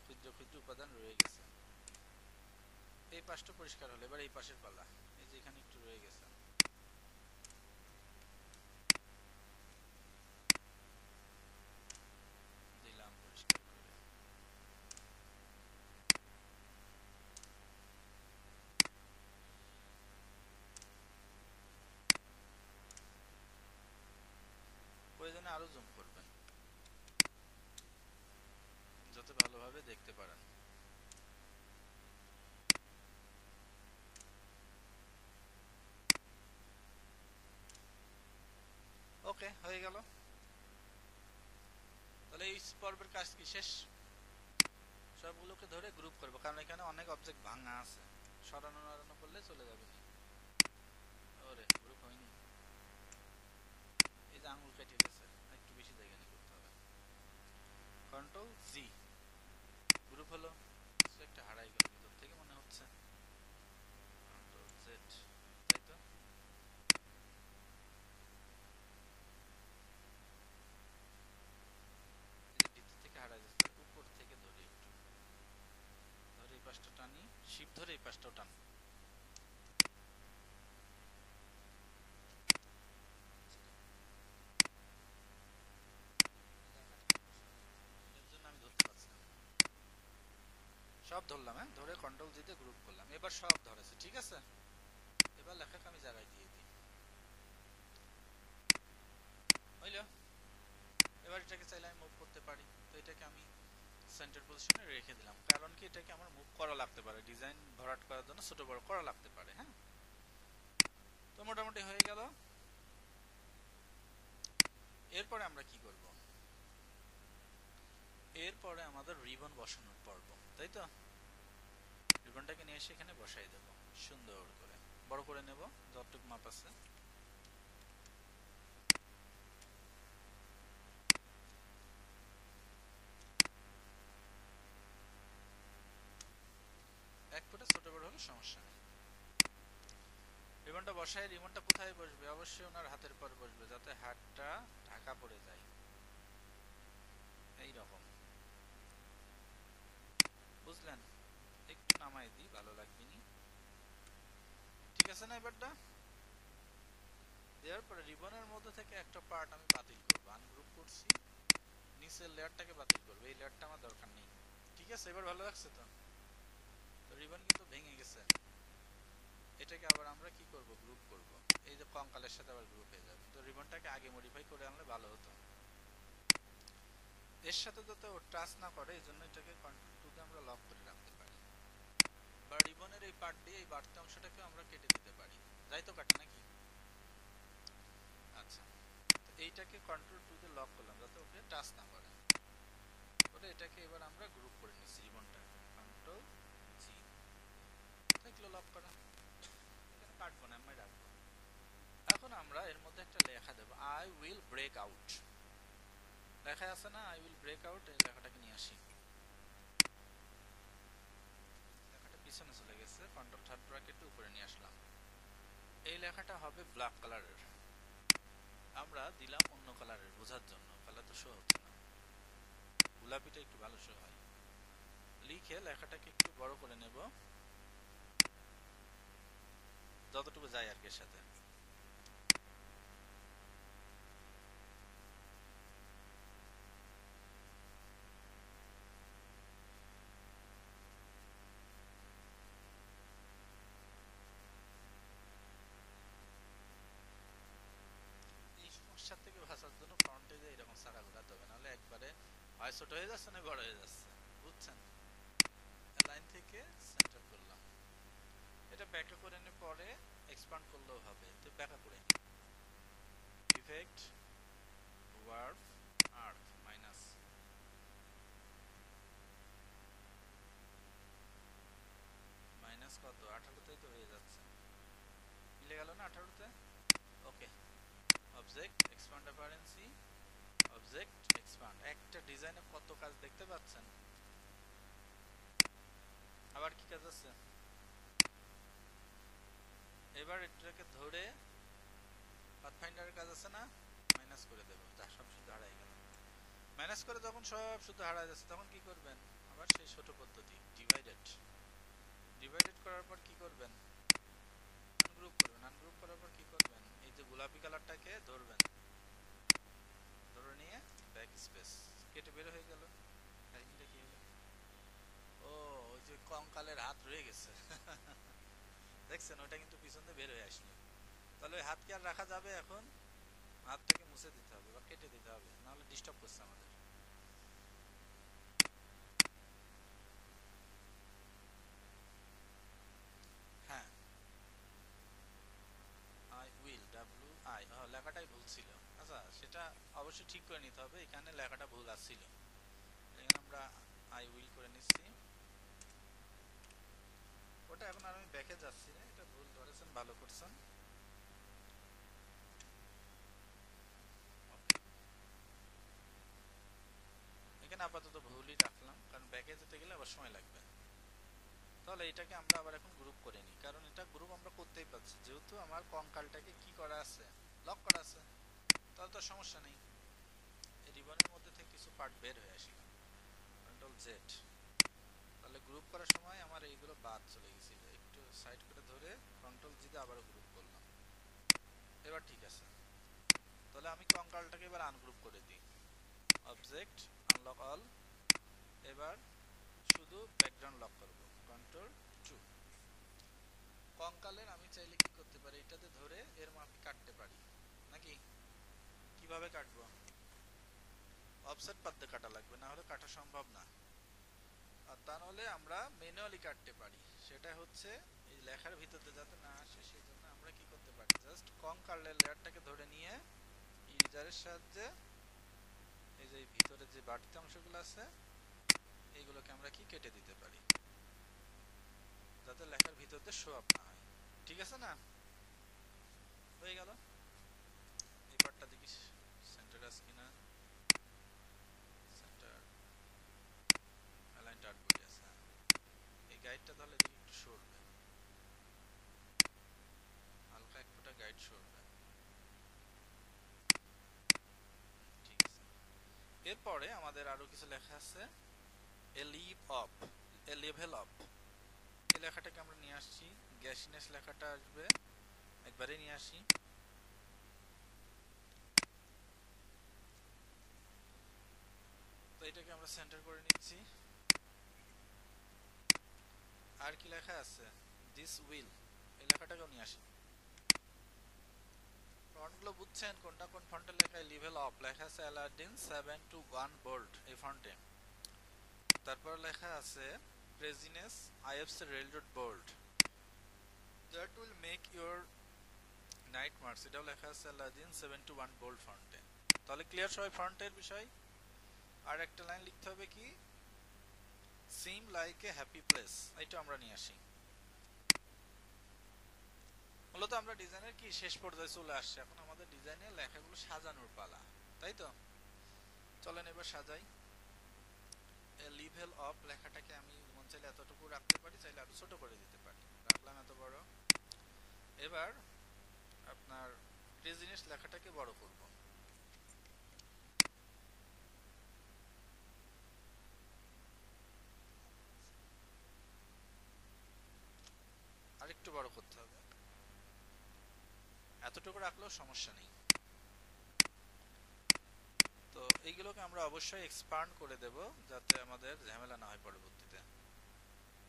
ক্ষুদ্র ক্ষুদ্র উপাদান রয়ে গেছে। এই পাশটা পরিষ্কার হলো, এবার এই পাশের পালা। এই যে এখানে একটু রয়ে গেছে, দিলাম পরিষ্কার করে। প্রয়োজনে আরো জুম করবেন যাতে ভালোভাবে দেখতে পারেন। ওকে, হয়ে গেল। তাহলে এই পর্বের কাজ কি শেষ? সবগুলোকে ধরে গ্রুপ করবো, কারণ এখানে অনেক অবজেক্ট ভাঙা আছে, সরানো নড়ানো করলে চলে যাবে না। ওরে গ্রুপ হয়নি, এই যে আঙুল কেটে গেছে, একটু বেশি জায়গা নিয়ে করতে হবে। কন্ট্রোল জি, গ্রুপ হলো। একটা হারাই গেল ভিতর থেকে মনে হচ্ছে। কন্ট্রোল জেড, তাই তো। ভিতর থেকে হারাই যাচ্ছে, উপর থেকে ধরে একটু ধরে এই পাশটা টানি, শিপ ধরে এই পাশটাও টান। এর জন্য আমি ধরতে পারছি না। সব ধরলাম, হ্যাঁ, ধরে কন্ট্রোল জি দিয়ে গ্রুপ করলাম। এবার সব ধরেছে, ঠিক আছে। এবার লেখাকে আমি জায়গায় দিয়ে দিই, হইল। এবার এটাকে চাইলে আমি মুভ করতে পারি, তো এটাকে আমি সেন্টার পজিশনে রেখে দিলাম। কারণ কি এটাকে আমার মুভ করা লাগতে পারে, ডিজাইন ভরাট করার জন্য ছোট বড় করা লাগতে পারে। হ্যাঁ, তো মোটামুটি হয়ে গেল। এরপরে আমরা কি করব? এরপরে আমাদের রিবন বসানোর পর্ব, তাই তো। রিবনটাকে নিয়ে এসে এখানে বসাই দেব সুন্দর করে, বড় করে নেব যতটুকু মাপ আছে। এক ফুট সমস্যা নেই। রিবনটা বসায়, রিবনটা কোথায় বসবে? অবশ্যই ওনার হাতের পর বসবে, যাতে হাতটা ঢাকা পড়ে যায়, এই রকম। বুঝলেন? একটু নামাই দিই, ভালো লাগবে নি। ঠিক আছে না? এবারটা দেওয়ার পরে রিবনের মধ্যে থেকে একটা পার্ট আমি বাতিল করবো, আনগ্রুপ করছি, নিচের লেয়ারটাকে বাতিল করবো, এই লেয়ারটা আমার দরকার নেই। ঠিক আছে, এবার ভালো লাগছে তো? তো রিবন কিন্তু ভেঙে গেছে। এটাকে আবার আমরা কি করব? গ্রুপ করব। এই যে কঙ্কালের সাথে আবার গ্রুপ হয়ে যাবে। তো রিবনটাকে আগে মডিফাই করে আনলে ভালো হতো। এর সাথে যাতে ও টাচ না করে, এই জন্য এটাকে কন্ট্রোল টু তে আমরা লক করে রাখতে পারি। বা রিবনের এই পার্ট দিয়ে এই বাড়তি অংশটাকে আমরা কেটে দিতে পারি। যাই তো কাটে নাকি? আচ্ছা, তো এইটাকে কন্ট্রোল টু তে লক করলাম যাতে ওকে টাচ না করে। ওটা এটাকে এবার আমরা গ্রুপ করে নিচ্ছি রিবনটা। কন্ট্রোল জি, দেখলো লক করা। এখানে কাটবো না, আমি রাখবো। এখন আমরা এর মধ্যে একটা লেখা দেব, আই উইল ব্রেক আউট। লেখা আছে না আই উইল ব্রেক আউট? এই লেখাটাকে নিয়ে আসি। লেখাটা পিছনে চলে গেছে, কন্ট্রোল থার্ড ব্র্যাকেটে উপরে নিয়ে আসলাম। এই লেখাটা হবে ব্ল্যাক কালারের, আমরা দিলাম অন্য কালারের বোঝার জন্য, কালার তো শো হচ্ছে না, গোলাপিটা একটু ভালো শো হয়। লিখে লেখাটাকে একটু বড় করে নেব, যতটুকু যায় আর কি এর সাথে। এই সমস্যা থেকে বাঁচার জন্য ফ্রন্টে যে এরকম চাকা ঘোরাতে হবে, নাহলে একবারে হয় ছোট হয়ে যাচ্ছে না বড় হয়ে যাচ্ছে। বুঝছেন? লাইন থেকে সেন্টার করলাম, এটা ব্যাকা করে নিয়ে পরে এক্সপান্ড করলেও হবে। তো ব্যাকা করে নিই, effect warp arc minus, minus কত? 18তেই তো হয়ে যাচ্ছে, মিলে গেল না 18তে? Okay, object expand appearance, object expand. একটা ডিজাইনে কত কাজ দেখতে পাচ্ছেন। আবার কি কাজ আছে? এবার এটাকে ধরে পাথফাইন্ডারের কাজ আছে না, মাইনাস করে দেবো, যা সব শুধু হারাই গেল। মাইনাস করে যখন সব শুধু হারাই যাচ্ছে তখন কি করবেন? আবার সেই ছোট পদ্ধতি, ডিভাইডেড। ডিভাইডেড করার পর কি করবেন? আনগ্রুপ করবেন। আনগ্রুপ করার পর কি করবেন? এই যে গোলাপি কালারটাকে ধরবেন, ধরে নিয়ে ব্যাক স্পেস কেটে বের হয়ে গেল। কাহিনীটা কি হলো? ও, ওই যে কঙ্কালের হাত রয়ে গেছে দেখছেন? ওটা কিন্তু পিছন দিয়ে বের হয়ে আসলো। তাহলে ওই হাত কি আর রাখা যাবে? এখন হাতটাকে মুছে দিতে হবে বা কেটে দিতে হবে, নাহলে ডিস্টার্ব করছে আমাদের। হ্যাঁ, আই উইল, ডাব্লিউ আই, লেখাটাই ভুল ছিল। আচ্ছা, সেটা অবশ্যই ঠিক করে নিতে হবে, এখানে লেখাটা ভুল আসছিল। এখানে আমরা আই উইল করে নিচ্ছি। ওটা এখন আর আমি ব্যাকে যাচ্ছি না, এটা ভুল ধরেছেন, ভালো করছেন। ওকে, এখানে আপাতত ভুলই রাখলাম, কারণ ব্যাকে যেতে গেলে আবার সময় লাগবে। তাহলে এটাকে আমরা আবার এখন গ্রুপ করে নিই, কারণ এটা গ্রুপ আমরা করতেই পারছি, যেহেতু আমার কঙ্কালটাকে কি করা আছে, লক করা আছে। তাহলে তো সমস্যা নেই। এই রিবনের মধ্যে থেকে কিছু পার্ট বের হয়ে আসি, কন্ট্রোল জেড। তাহলে গ্রুপ করার সময় আমার এইগুলো বাদ চলে গেছিল, একটু সাইড করে ধরে কন্ট্রোল জি দিয়ে আবারও গ্রুপ করলাম। এবার ঠিক আছে। তাহলে আমি কঙ্কালটাকে এবার আনগ্রুপ করে দিই, অবজেক্ট আনলক অল। এবার শুধু ব্যাকগ্রাউন্ড লক করব, কন্ট্রোল টু। কঙ্কালের আমি চাইলে কি করতে পারি, এটাতে ধরে এর মাপি কাটতে পারি নাকি? কিভাবে কাটবো? অফসেট পাতে কাটা লাগবে, না হলে কাটা সম্ভব না। আর তা নাহলে আমরা ম্যানুয়ালি কাটতে পারি, সেটা হচ্ছে এই লেখার ভিতরে যাতে না আসে, সেই জন্য আমরা কি করতে পারি, জাস্ট কঙ্কালের লেয়ারটাকে ধরে নিয়ে ইরেজারের সাহায্যে এই যে ভিতরে যে বাড়তি অংশগুলো আছে এইগুলোকে আমরা কি কেটে দিতে পারি, যাতে লেখার ভিতরে শো আপ না হয়। ঠিক আছে না? হয়ে গেল। এই পার্টটা দেখি সেন্টার আছে কিনা। সেন্টার অ্যালাইন টার্ট বডি আছে। এই গাইডটা তাহলে দেখি একটু সরবে। এরপরে আমাদের আরো কিছু লেখা আছে, a leave of, a level of, এই লেখাটাকে আমরা নিয়ে আসছি, গ্যাসিনেস লেখাটা আসবে, একবারে নিয়ে আসি। তো এটাকে আমরা সেন্টার করে নিচ্ছি। আর কি লেখা আছে, দিস উইল, এই লেখাটাকেও নিয়ে আসি। ফন্টগুলো বুঝছেন কোনটা কোন ফন্টে লেখা? লেভেল অফ লেখা আছে অ্যালাদিন 7:1 বোল্ড এই ফন্টে। তারপর লেখা আছে craziness IFC railroad bold, that will make your night marks, এটাও লেখা আছে অ্যালাদিন 7:1 বোল্ড ফন্টে। তাহলে ক্লিয়ার সবাই ফন্টের বিষয়। আর একটা লাইন লিখতে হবে কি, সিম লাইক এ হ্যাপি প্লেস, এটা আমরা নিয়ে আসি। মূলত আমরা ডিজাইনের কি শেষ পর্যায়ে চলে আসছে, এখন আমাদের ডিজাইনের লেখাগুলো সাজানোর পালা, তাই তো? চলেন এবার সাজাই। লেভেল অফ লেখাটাকে আমি মন চাইলে এতটুকু রাখতে পারি, চাইলে আরো ছোট করে দিতে পারি, রাখলাম এত বড়। এবার আপনার ক্রেজিনেস লেখাটাকে বড় করব, আর একটু বড় করতে হবে, এতটুকু রাখলেও সমস্যা নেই। তো এইগুলোকে আমরা অবশ্যই এক্সপান্ড করে দেব, যাতে আমাদের ঝামেলা না হয় পরবর্তীতে।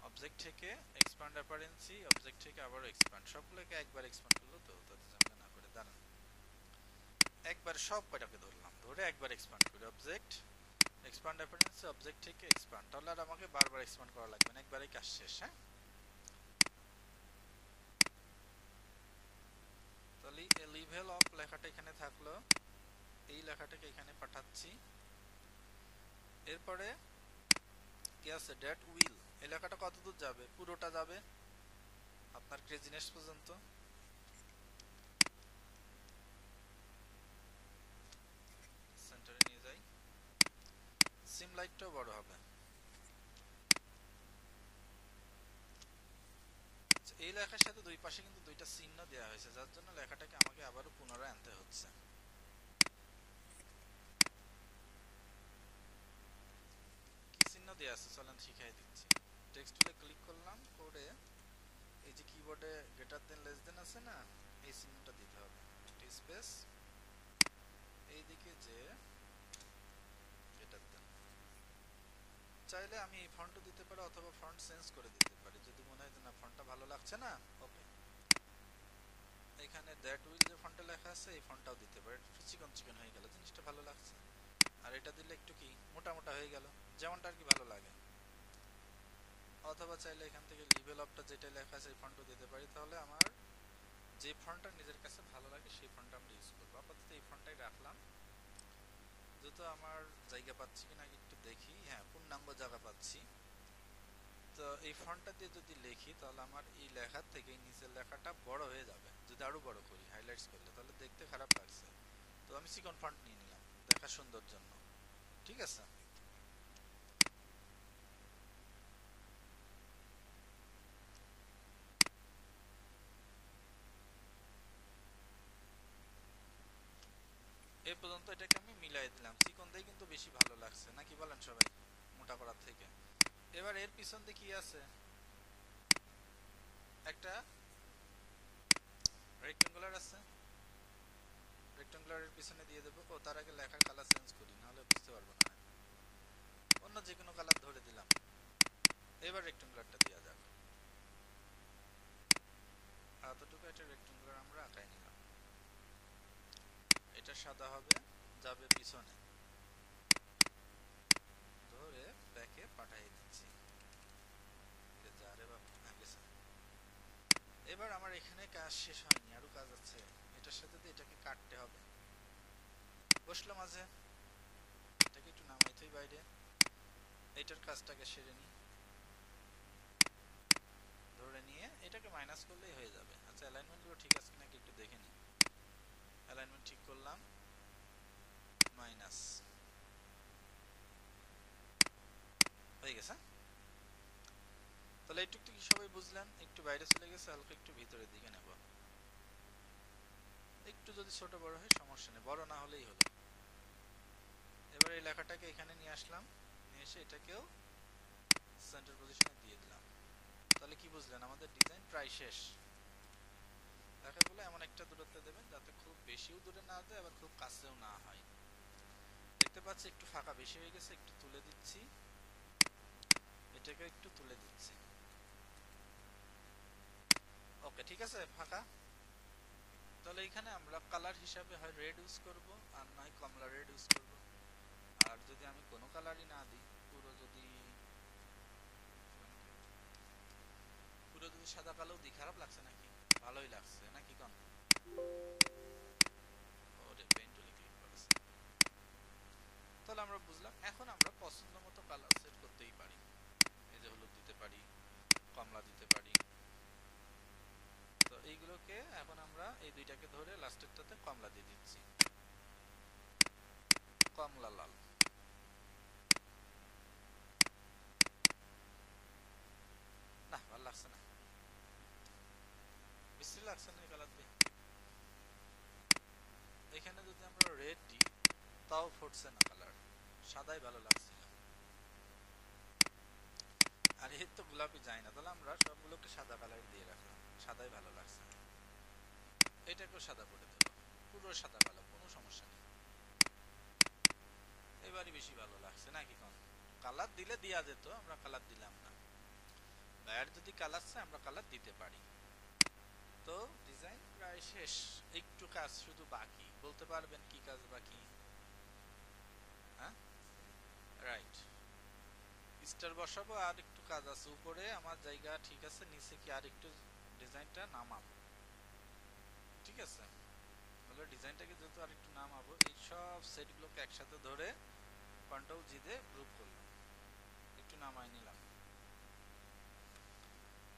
অবজেক্ট থেকে এক্সপান্ড অ্যাপারেন্সি, অবজেক্ট থেকে আবারও এক্সপান্ড, সবগুলোকে একবার এক্সপান্ড করলো তো, তাতে ঝামেলা না করে। দাঁড়ান, একবার সব কয়টাকে ধরলাম, ধরে একবার এক্সপান্ড করি, অবজেক্ট এক্সপান্ড অ্যাপারেন্সি, অবজেক্ট থেকে এক্সপান্ড, তাহলে আর আমাকে বারবার এক্সপান্ড করা লাগবে না, একবারই কাজ শেষ। হ্যাঁ, তাহলে লেভেল অফ লেখাটা এখানে থাকলো, এই লেখাটাকে এখানে পাঠাচ্ছি। এরপরে কি আছে, ডেট উইল, এই লেখাটা কতদূর যাবে? পুরোটা যাবে আপনার ক্রেজিনেস পর্যন্ত। সেন্টারে নিয়ে যাই, সিম লাইটটাও বড় হবে। এই লেখার সাথে দুই পাশে কিন্তু দুইটা চিহ্ন দেওয়া হয়েছে, যার জন্য লেখাটাকে আমাকে আবারও পুনরায় আনতে হচ্ছে। কি চিহ্ন দেওয়া আছে চলেন শিখাই দিচ্ছি। টেক্সট টুলে ক্লিক করলাম, করে এই যে কিবোর্ডে গ্রেটার দেন লেস দেন আছে না, এই চিহ্নটা দিতে হবে, স্পেস, এইদিকে যে গ্রেটার দেন। চাইলে আমি এই ফন্টও দিতে পারি, অথবা ফন্ট চেঞ্জ করে দিতে পারি যদি মনে হয় যে না ফন্টটা ভালো লাগছে না। ওকে, এখানে দ্যাট উইল যে ফন্টে লেখা আছে এই ফন্টটাও দিতে পারি, একটু চিকন চিকন হয়ে গেল, জিনিসটা ভালো লাগছে। আর এটা দিলে একটু কি মোটা মোটা হয়ে গেল, যেমনটা আর কি ভালো লাগে। অথবা চাইলে এখান থেকে লেভেল অফটা যেটা লেখা আছে এই ফন্টও দিতে পারি, তাহলে আমার যে ফন্টটা নিজের কাছে ভালো লাগে সেই ফন্টটা আমরা ইউজ করবো। আপাতত এই ফন্টটাই রাখলাম, যত আমার জায়গা পাচ্ছি কিনা একটু দেখি। হ্যাঁ, পূর্ণাঙ্গ জায়গা পাচ্ছি। তো এই ফন্টটা দিয়ে যদি লিখি তাহলে আমার এই লেখার থেকে এই নিচের লেখাটা বড় হয়ে যাবে, যদি আরো বড় করি হাইলাইটস করলে, তাহলে দেখতে খারাপ লাগছে। তো আমি চিকন ফন্ট নিয়ে নিলাম দেখা সুন্দর জন্য, ঠিক আছে। এই পর্যন্ত এটাকে আমি মিলাই দিলাম, চিকন দিয়ে কিন্তু বেশি ভালো লাগছে, নাকি বলেন সবাই, মোটা করার থেকে। এবার এর পিছন দিয়ে কি আছে, একটা রেক্টেঙ্গুলার আছে, রেক্টেঙ্গুলারের পিছনে দিয়ে দেবো। ও তার আগে লেখার কালার চেঞ্জ করি, নাহলে বুঝতে পারবো না। অন্য যে কোনো কালার ধরে দিলাম। এবার রেক্টেঙ্গুলারটা দেওয়া যাক, এতটুকু একটা রেক্টেঙ্গুলার আমরা আঁকাই নিলাম। এটা সাদা হবে, যাবে পিছনে, ধরে ব্যাকে পাঠিয়ে দিচ্ছি। এবার আমার এখানে কাজ শেষ হয়নি, আরো কাজ আছে। এটার সাথে এটাকে কাটতে হবে, বসলো মাঝে, এটাকে একটু নামাইতেই বাইরে, এইটার কাজটাকে সেরে নিই। ধরে নিয়ে এটাকে মাইনাস করলেই হয়ে যাবে। আচ্ছা, অ্যালাইনমেন্ট গুলো ঠিক আছে নাকি একটু দেখে নিই। অ্যালাইনমেন্ট ঠিক করলাম, মাইনাস হয়ে গেছে। তাহলে এইটুকু কি সবাই বুঝলেন? একটু বাইরে চলে গেছে, হালকা একটু ভিতরের দিকে নেব। একটু যদি ছোট বড় হয় সমস্যা নেই, বড় না হলেই হলো। এবার এবার এই লেখাটাকে এখানে নিয়ে আসলাম, নিয়ে এসে এটাকেও সেন্টার পজিশনে দিয়ে দিলাম। তাহলে কি বুঝলেন, আমাদের ডিজাইন প্রায় শেষ। লেখাগুলো এমন একটা দূরত্বে দেবেন যাতে খুব বেশিও দূরে না দেয় আবার খুব কাছেও না হয়। দেখতে পাচ্ছি একটু ফাঁকা বেশি হয়ে গেছে, একটু তুলে দিচ্ছি, এটাকে একটু তুলে দিচ্ছি। ওকে, ঠিক আছে ফাঁকা। তাহলে এখানে আমরা কালার হিসাবে হয় রেড ইউজ করব আর নয় কমলা রেড ইউজ করব। আর যদি আমি কোনো কালারই না দিই, পুরো যদি সাদা কালো দিই, খারাপ লাগছে নাকি? ভালোই লাগছে নাকি কোন? ওরে পেইন্টুলে ক্লিক করেছে। তাহলে আমরা বুঝলাম, এখন আমরা পছন্দ মতো কালার সেট করতেই পারি। এই যে হলুদ দিতে পারি, কমলা দিতে পারি। তো এইগুলোকে এখন আমরা এই দুইটাকে ধরে লাস্টেরটাতে কমলা দিয়ে দিচ্ছি, কমলা লাল। না ভালো লাগছে না, বিশ্রী লাগছে না এই কালার দিয়ে। এখানে যদি আমরা রেড দিই তাও ফুটছে না কালার, সাদাই ভালো লাগছিল। আর এর তো গোলাপি যায় না, তাহলে আমরা সবগুলোকে সাদা কালার দিয়ে রাখলাম, সাদাই ভালো লাগছে। এটাকেও সাদা করে দেব, পুরো সাদা কালো, কোনো সমস্যা নেই। এবারই বেশি ভালো লাগছে নাকি কোন? কালার দিলে দেয়া যেত, আমরা কালার দিলাম না। ভাইয়ার যদি কালার চাই আমরা কালার দিতে পারি। তো ডিজাইন প্রায় শেষ, একটু কাজ শুধু বাকি। বলতে পারবেন কি কাজ বাকি? হ্যাঁ, রাইট, স্টার বসাবো আর একটু কাজ আছে। উপরে আমার জায়গা ঠিক আছে, নিচে কি আর একটু ডিজাইনটা নামাবো, ঠিক আছে। তাহলে ডিজাইনটাকে যেহেতু আর একটু নামাবো, এই সব সেটগুলোকে একসাথে ধরে কন্ট্রোল জি দিয়ে গ্রুপ করলাম, একটু নামাই নিলাম।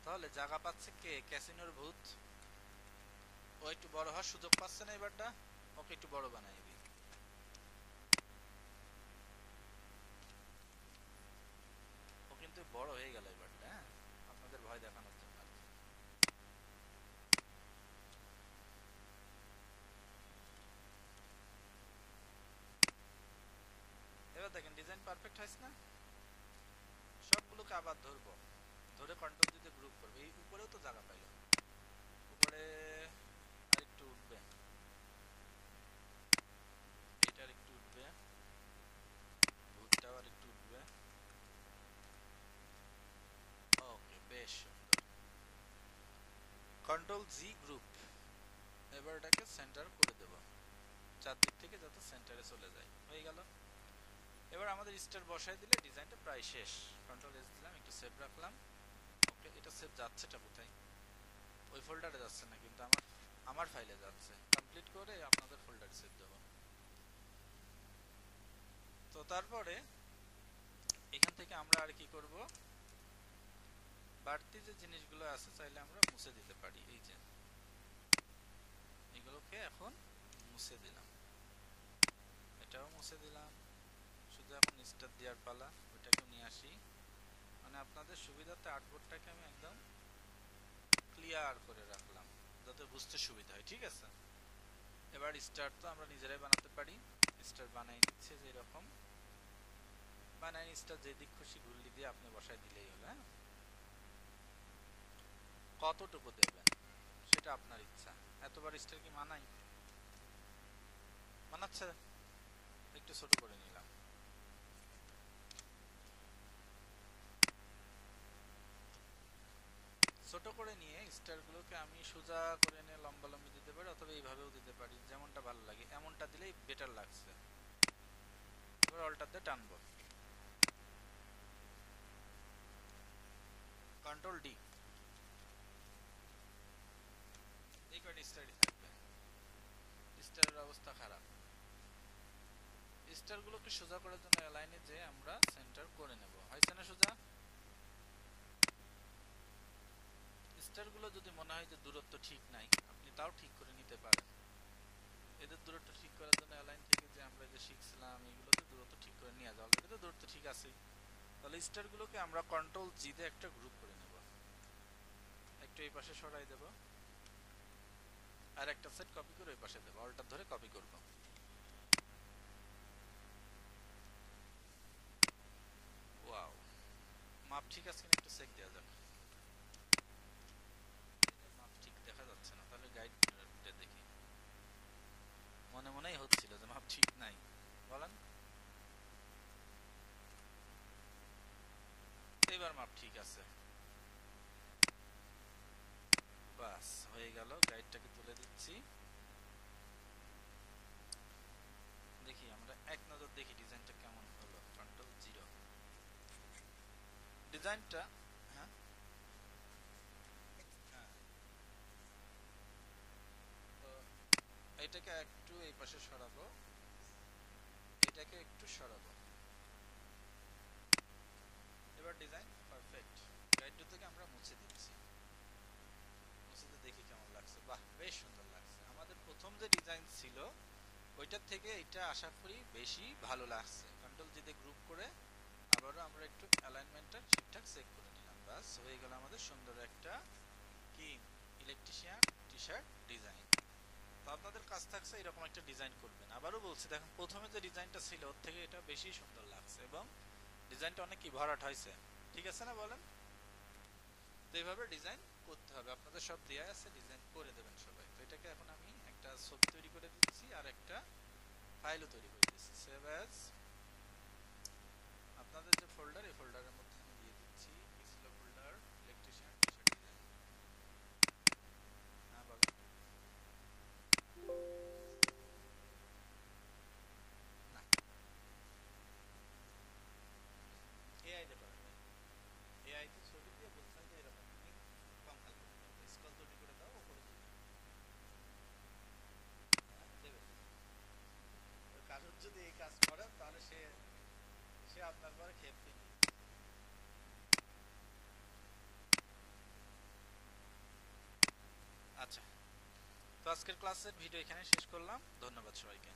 তাহলে জায়গা পাচ্ছে কে? ক্যাসিনোর ভূত। ও একটু বড় হওয়ার সুযোগ পাচ্ছে না এবারটা, ওকে একটু বড় বানাই দিই। ও কিন্তু বড় হয়ে গেল এবারটা, হ্যাঁ, আপনাদের ভয় দেখানোর জন্য আর কি। এবার দেখেন ডিজাইন পারফেক্ট হয়েছে না? সবগুলোকে আবার ধরবো, ধরে কন্ট্রোল দিতে গ্রুপ করবে। এই উপরেও তো জায়গা পাইল, উপরে আর একটু উঠবে, এইটার একটু উঠবে, ভূতটাও আর একটু উঠবে। ওকে, বেশ সুন্দর। কন্ট্রোল জি গ্রুপ। এবার এটাকে সেন্টার করে দেব, চারদিক থেকে যাতে সেন্টারে চলে যায়। হয়ে গেল। এবার আমাদের স্টার বসায় দিলে ডিজাইনটা প্রায় শেষ। কন্ট্রোল এস দিলাম, একটু সেভ রাখলাম। ওকে, এটা সেভ যাচ্ছেটা কোথায়? ওই ফোল্ডারে যাচ্ছে না, কিন্তু আমার আমার ফাইলে যাচ্ছে। কমপ্লিট করে আপনাদের ফোল্ডারে সেভ দেব। তো তারপরে এখান থেকে আমরা আর কি করব, বাড়তি যে জিনিসগুলো আছে চাইলে আমরা মুছে দিতে পারি। এই যে এগুলোকে এখন মুছে দিলাম, এটাও মুছে দিলাম। শুধু এখন স্টার দেওয়ার পালা, ওইটাকে নিয়ে আসি। মানে আপনাদের সুবিধাতে আর্টবোর্ডটাকে আমি একদম ক্লিয়ার করে রাখলাম যাতে বুঝতে সুবিধা হয়, ঠিক আছে। এবার স্টার তো আমরা নিজেরাই বানাতে পারি। স্টার বানাই নিচ্ছে, যে এরকম বানাই স্টার যেদিক খুশি ঘুরলি দিয়ে আপনি বসাই দিলেই হলো। হ্যাঁ, কতটুকু দেবেন সেটা আপনার ইচ্ছা। এতবার স্টার কি মানাই? মানাচ্ছে, একটু ছোট করে নিলাম। ছোট করে নিয়ে স্টারগুলোকে আমি সোজা করে নিয়ে লম্বা লম্বি দিতে পারি, অথবা এইভাবেও দিতে পারি, যেমনটা ভালো লাগে। এমনটা দিলেই বেটার লাগছে। এবার অল্টার দিয়ে টানবো, কন্ট্রোল ডি। এই কয়টা স্টারই থাকবে, স্টারের অবস্থা খারাপ। স্টারগুলোকে সোজা করার জন্য অ্যালাইনে যে আমরা সেন্টার করে নেব। হয়েছে না সোজা? স্টারগুলো যদি মনে হয় যে দূরত্ব ঠিক নাই, আপনি তাও ঠিক করে নিতে পারেন। এদের দূরত্ব ঠিক করার জন্য অ্যালাইন থেকে যে আমরা যে শিখছিলাম, এগুলোতে দূরত্ব ঠিক করে নিয়ে যাওয়া। অলরেডি তো দূরত্ব ঠিক আছে। তাহলে স্টারগুলোকে আমরা কন্ট্রোল জি দিয়ে একটা গ্রুপ করে নেব, একটু এই পাশে সরাই দেব, আর একটা সেট কপি করে ওই পাশে দেবো। অল্টার ধরে কপি করব। ঠিক আছে কিনা একটু চেক দেওয়া যাক। মাপ ঠিক দেখা যাচ্ছে না, তাহলে গাইডটা দেখি। মনে মনেই হচ্ছিল যে মাপ ঠিক নাই, বলেন। এবার মাপ ঠিক আছে, বাস হয়ে গেল। গাইডটাকে তুলে দিচ্ছি, দেখি আমরা এক নজর দেখি ডিজাইনটা কেমন হলো। কন্ট্রোল 0 ডিজাইনটা। হ্যাঁ হ্যাঁ, তো এটাকে একটু এই পাশে সরাবো, এটাকে একটু সরাবো। এবার ডিজাইন পারফেক্ট। গাইড থেকে আমরা মুছে দিচ্ছি, মুছে দেখি কেমন লাগছে। বাহ, বেশ সুন্দর লাগছে। আমাদের প্রথম যে ডিজাইন ছিল ওইটার থেকে এটা আশা করি বেশি ভালো লাগছে। কন্ট্রোল জি দিয়ে গ্রুপ করে আবারও আমরা একটু অ্যালাইনমেন্টটা ঠিকঠাক চেক করে নিলাম, বাস হয়ে গেল আমাদের সুন্দর একটা কি ইলেকট্রিশিয়ান টি শার্ট ডিজাইন। তো আপনাদের কাজ থাকছে এরকম একটা ডিজাইন করবেন। আবারও বলছি, দেখেন প্রথমে যে ডিজাইনটা ছিল ওর থেকে এটা বেশি সুন্দর লাগছে এবং ডিজাইনটা অনেক কি ভরাট হয়েছে, ঠিক আছে না বলেন? তো এইভাবে ডিজাইন করতে হবে। আপনাদের সব দেয়া আছে, ডিজাইন করে দেবেন সবাই। তো এটাকে এখন আমি একটা ছবি তৈরি করে দিচ্ছি আর একটা ফাইলও তৈরি করে দিচ্ছি। সেভ অ্যাজ, আপনাদের যে ফোল্ডার, এই ফোল্ডারের মধ্যে আমি দিয়ে দিচ্ছি কি ছিল folder, electrician T shirt design. হ্যাঁ বলেন। না, এআই তে পারেন ভাই। এআই তে ছবি দিয়ে বলছেন যে এরকম তুমি কঙ্কাল করতে হবে, স্কল তৈরি করে দাও, ওপরে দিবে। হ্যাঁ দেবে। কারোর যদি এই কাজ করেন তাহলে সে সে আপনার পরে খেপ দিবে। আচ্ছা, তো আজকের ক্লাসের ভিডিও এখানে শেষ করলাম। ধন্যবাদ সবাইকে।